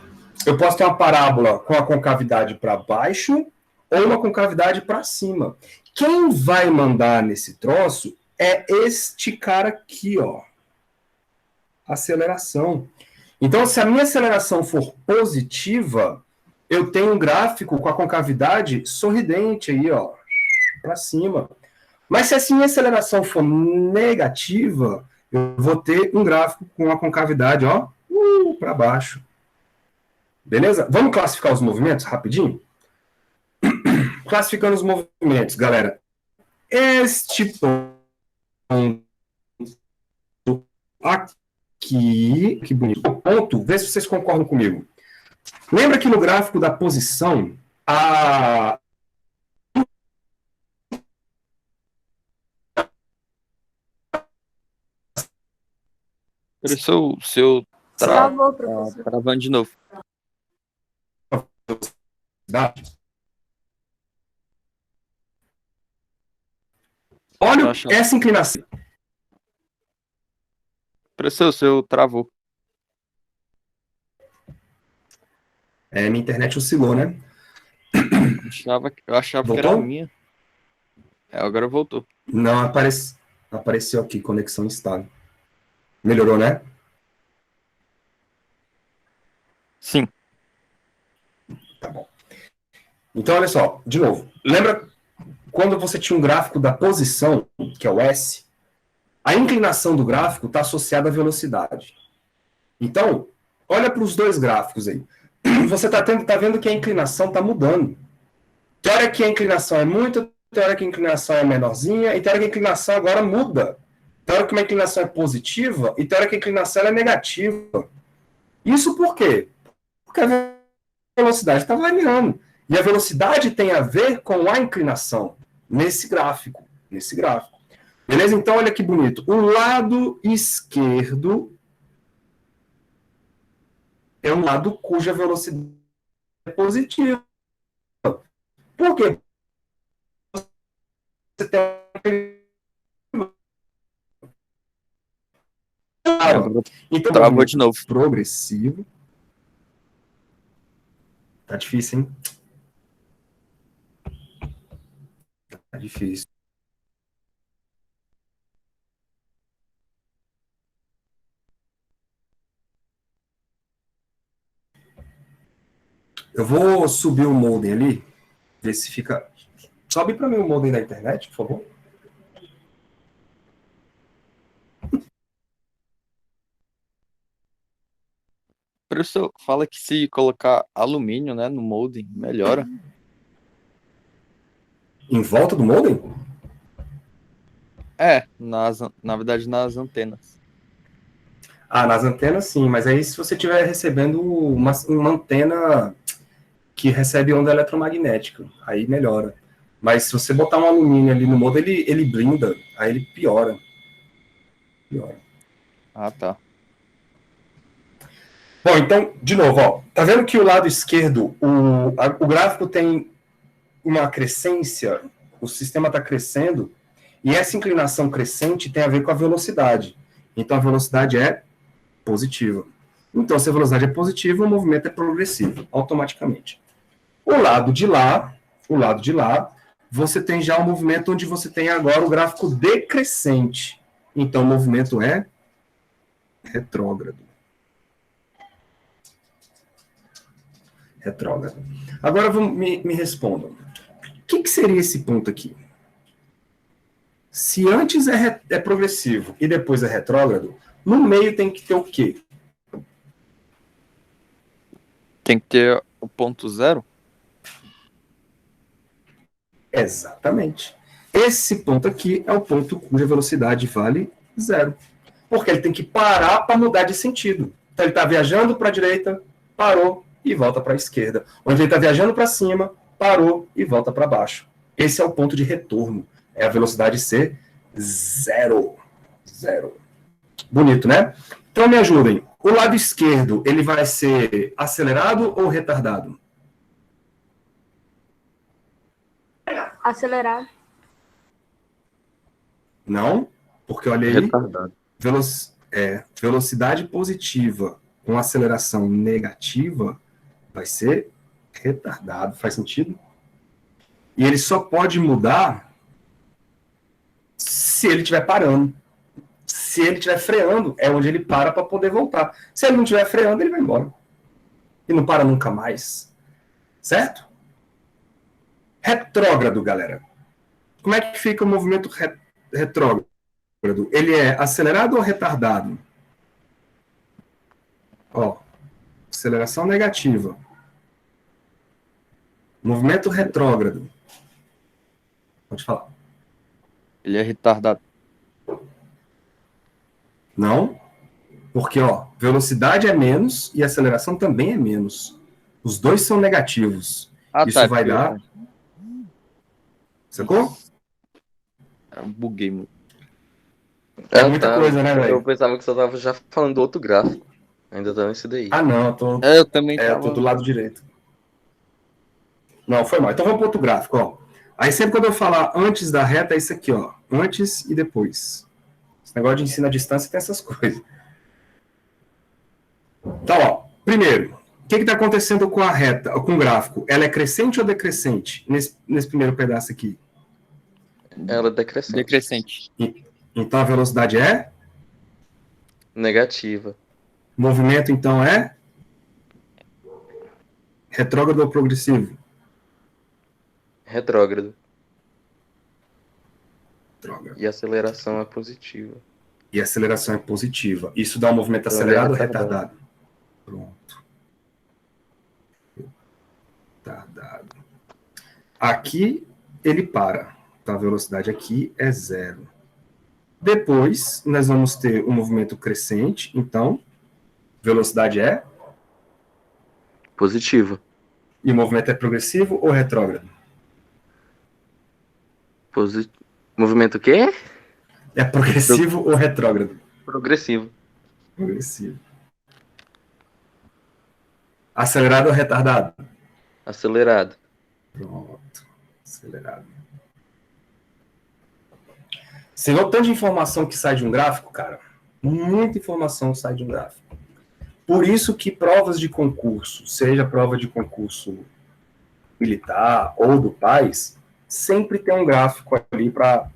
A: Eu posso ter uma parábola com a concavidade para baixo ou uma concavidade para cima. Quem vai mandar nesse troço é este cara aqui, ó. Aceleração. Então, se a minha aceleração for positiva, eu tenho um gráfico com a concavidade sorridente aí, ó, para cima. Mas se a minha aceleração for negativa, eu vou ter um gráfico com a concavidade, ó, para baixo. Beleza? Vamos classificar os movimentos rapidinho? Classificando os movimentos, galera. Este ponto aqui, que bonito. O ponto, vê se vocês concordam comigo. Lembra que no gráfico da posição,
D: professor, o seu
E: Travou, professor.
D: travando de novo.
A: Olha
D: Acho-
A: essa inclinação.
D: Professor, o seu travou.
A: Minha internet oscilou, né?
D: Eu achava que era a
A: Voltou?
D: minha. Agora voltou.
A: Não, apareceu aqui, conexão instável. Melhorou, né?
D: Sim.
A: Tá bom. Então, olha só, de novo. Lembra quando você tinha um gráfico da posição, que é o S? A inclinação do gráfico está associada à velocidade. Então, olha para os dois gráficos aí. Você está vendo que a inclinação está mudando. Tem hora que a inclinação é muito, tem hora que a inclinação é menorzinha, e tem hora que a inclinação agora muda. Tem hora que uma inclinação é positiva, e tem hora que a inclinação é negativa. Isso por quê? Porque a velocidade está variando. E a velocidade tem a ver com a inclinação, nesse gráfico. Beleza? Então, olha que bonito. O lado esquerdo é um lado cuja velocidade é positiva. Por quê? Você tem
D: Agora
A: então,
D: travou de novo.
A: progressivo. Tá difícil, hein? Tá difícil. Eu vou subir o modem ali, ver se fica... Sobe para mim o modem da internet, por favor.
D: O professor fala que se colocar alumínio, né, no molding, melhora.
A: Em volta do modem?
D: Na verdade, nas antenas.
A: Ah, nas antenas sim, mas aí se você estiver recebendo uma antena que recebe onda eletromagnética, aí melhora. Mas se você botar um alumínio ali no modem, ele blinda, aí ele piora.
D: Ah, tá.
A: Bom, então, de novo, ó, tá vendo que o lado esquerdo, o gráfico tem uma crescência, o sistema está crescendo, e essa inclinação crescente tem a ver com a velocidade. Então, a velocidade é positiva. Então, se a velocidade é positiva, o movimento é progressivo, automaticamente. O lado de lá, você tem já um movimento onde você tem agora o gráfico decrescente. Então, o movimento é retrógrado. Agora, me respondam. O que seria esse ponto aqui? Se antes é progressivo e depois é retrógrado, no meio tem que ter o quê?
D: Tem que ter o ponto zero?
A: Exatamente. Esse ponto aqui é o ponto cuja velocidade vale zero. Porque ele tem que parar para mudar de sentido. Então ele está viajando para a direita, parou e volta para a esquerda. Onde ele está viajando para cima, parou e volta para baixo. Esse é o ponto de retorno. É a velocidade ser zero. Bonito, né? Então me ajudem. O lado esquerdo, ele vai ser acelerado ou retardado?
E: Acelerado.
A: Não, porque olha aí,
F: Retardado.
A: velocidade positiva com aceleração negativa vai ser retardado, faz sentido? E ele só pode mudar se ele estiver parando. Se ele estiver freando, é onde ele para poder voltar. Se ele não estiver freando, ele vai embora. E não para nunca mais. Certo? Retrógrado, galera. Como é que fica o movimento retrógrado? Ele é acelerado ou retardado? Ó, aceleração negativa. Movimento retrógrado. Pode falar.
D: Ele é retardado.
A: Não, porque ó, velocidade é menos e aceleração também é menos. Os dois são negativos.
D: Ah,
A: Isso
D: tá.
A: vai dar... Sacou?
D: Eu buguei muito.
A: É muita coisa, né,
F: Eu
A: velho?
F: pensava que você tava já falando do outro gráfico. Ainda tá nesse daí.
A: Ah, não,
D: Eu também
A: eu
D: tava...
A: tô do lado direito. Não, foi mal. Então vamos para outro gráfico, ó. Aí sempre quando eu falar antes da reta, é isso aqui, ó. Antes e depois. Esse negócio de ensino à distância tem essas coisas. Então, ó, primeiro, o que está acontecendo com a reta, com o gráfico? Ela é crescente ou decrescente nesse primeiro pedaço aqui?
F: Ela é decrescente.
D: Decrescente.
A: Então a velocidade é?
F: Negativa.
A: O movimento, então, é? Retrógrado ou progressivo?
F: Retrógrado.
A: Retrógrado.
F: E a aceleração é positiva.
A: E a aceleração é positiva. Isso dá um movimento
F: Então,
A: acelerado ou
F: ele é retardado.
A: retardado? Pronto. Retardado. Aqui ele para. Então a velocidade aqui é zero. Depois nós vamos ter um movimento crescente. Então, velocidade é?
F: Positiva.
A: E o movimento é progressivo ou retrógrado?
F: Movimento o quê?
A: É progressivo ou retrógrado?
F: Progressivo.
A: Progressivo. Acelerado ou retardado?
F: Acelerado.
A: Pronto. Acelerado. Você vê o tanto de informação que sai de um gráfico, cara? Muita informação sai de um gráfico. Por isso que provas de concurso, seja prova de concurso militar ou do PAS, sempre tem um gráfico ali para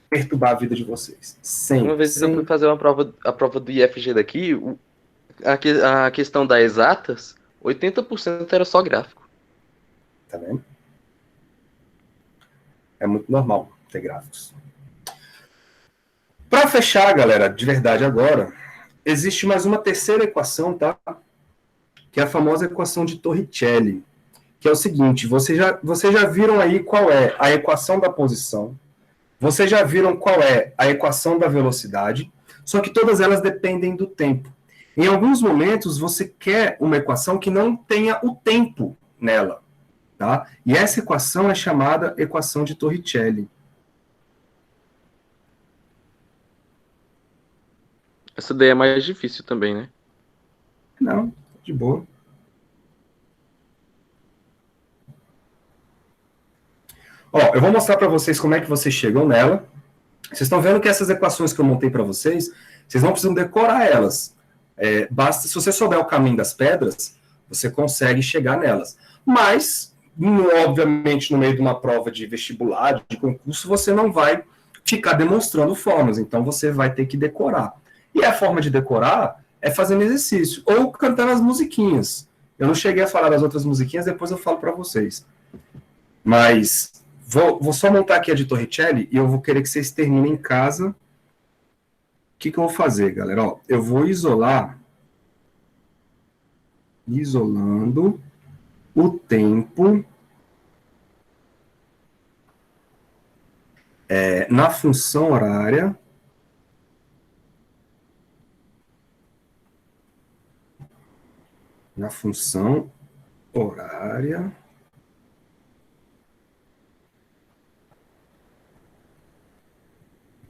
A: perturbar a vida de vocês. Sempre.
B: Uma vez eu fui fazer a prova do IFG daqui, a questão das exatas, 80% era só gráfico.
A: Tá vendo? É muito normal ter gráficos. Para fechar, galera, de verdade agora, existe mais uma terceira equação, tá? Que é a famosa equação de Torricelli, que é o seguinte, vocês já viram aí qual é a equação da posição, vocês já viram qual é a equação da velocidade, só que todas elas dependem do tempo. Em alguns momentos, você quer uma equação que não tenha o tempo nela, tá? E essa equação é chamada equação de Torricelli.
B: Essa daí é mais difícil também, né?
A: Não, de boa. Ó, eu vou mostrar para vocês como é que vocês chegam nela. Vocês estão vendo que essas equações que eu montei para vocês, vocês não precisam decorar elas. Basta, se você souber o caminho das pedras, você consegue chegar nelas. Mas, obviamente, no meio de uma prova de vestibular, de concurso, você não vai ficar demonstrando formas. Então, você vai ter que decorar. E a forma de decorar é fazendo exercício, ou cantando as musiquinhas. Eu não cheguei a falar das outras musiquinhas, depois eu falo para vocês. Mas vou só montar aqui a de Torricelli e eu vou querer que vocês terminem em casa. O que eu vou fazer, galera? Ó, eu vou isolando o tempo na função horária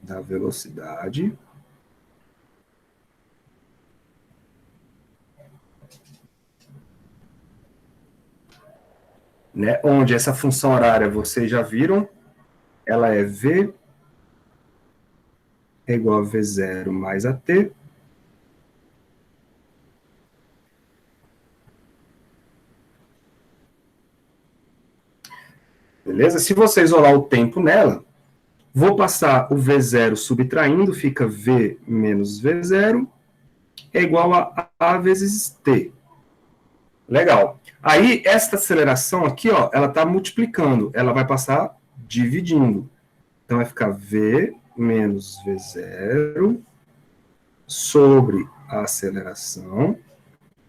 A: da velocidade né, onde essa função horária vocês já viram, ela é V é igual a V0 mais AT beleza? Se você isolar o tempo nela, vou passar o V0 subtraindo, fica V menos V0 é igual a A vezes T. Legal. Aí, esta aceleração aqui, ó, ela está multiplicando, ela vai passar dividindo. Então, vai ficar V menos V0 sobre a aceleração.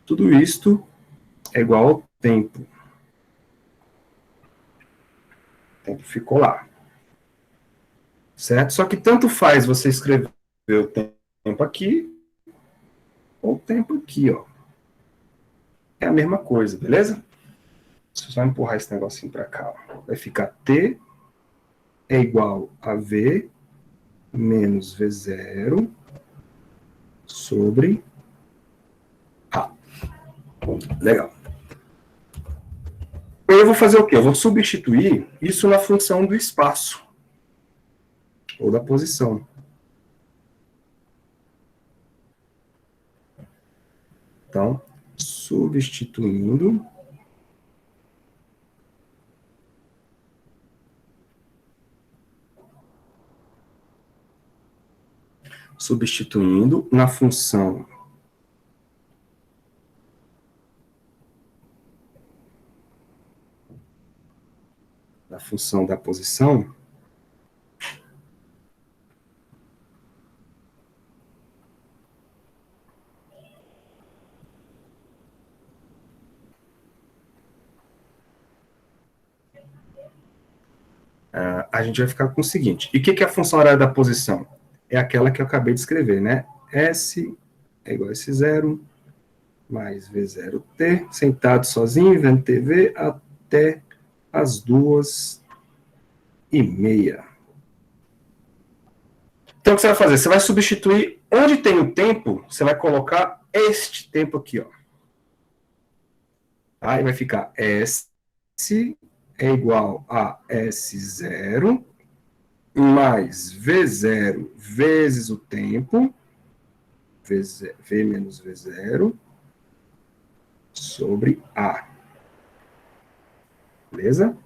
A: Tudo isto é igual ao tempo. O tempo ficou lá. Certo? Só que tanto faz você escrever o tempo aqui ou o tempo aqui, ó. É a mesma coisa, beleza? Deixa eu só empurrar esse negocinho para cá. Ó. Vai ficar T é igual a V menos V0 sobre A. Legal. Eu vou fazer o quê? Eu vou substituir isso na função do espaço. Ou da posição. Então, substituindo na função da posição, a gente vai ficar com o seguinte. E o que é a função horária da posição? É aquela que eu acabei de escrever, né? S é igual a S0 mais V0T, sentado sozinho, vendo TV, até as 2:30. Então, o que você vai fazer? Você vai substituir, onde tem o tempo, você vai colocar este tempo aqui, ó. Aí vai ficar S é igual a S0 mais V0 vezes o tempo, V menos V0, sobre A. Beleza?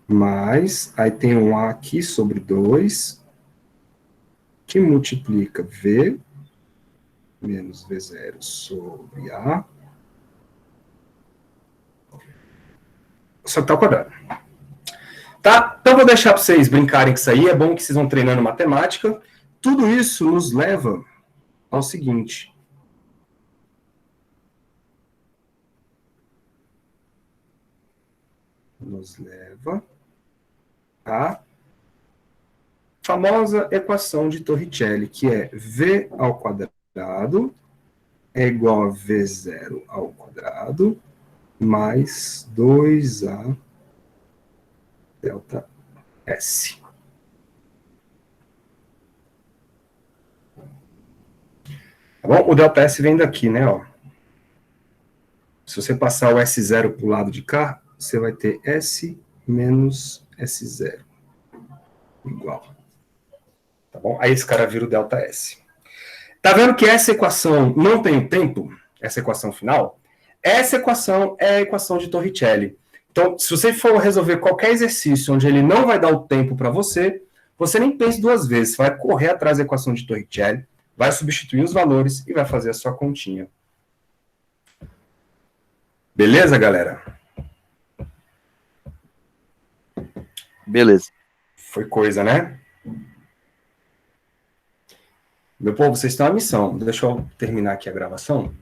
A: Mais, aí tem um A aqui sobre 2, que multiplica V menos V0 sobre A. Só que tá ao quadrado. Tá? Então, vou deixar para vocês brincarem com isso aí. É bom que vocês vão treinando matemática. Tudo isso nos leva ao seguinte. Nos leva à famosa equação de Torricelli, que é V ao quadrado é igual a V0 ao quadrado mais 2A delta S. Tá bom? O delta S vem daqui, né? Ó. Se você passar o S0 para o lado de cá, você vai ter S menos S0 igual. Tá bom? Aí esse cara vira o delta S. Tá vendo que essa equação não tem o tempo? Essa equação final? Essa equação é a equação de Torricelli. Então, se você for resolver qualquer exercício onde ele não vai dar o tempo para você, você nem pense duas vezes. Você vai correr atrás da equação de Torricelli, vai substituir os valores e vai fazer a sua continha. Beleza, galera?
D: Beleza.
A: Foi coisa, né? Meu povo, vocês têm uma missão. Deixa eu terminar aqui a gravação.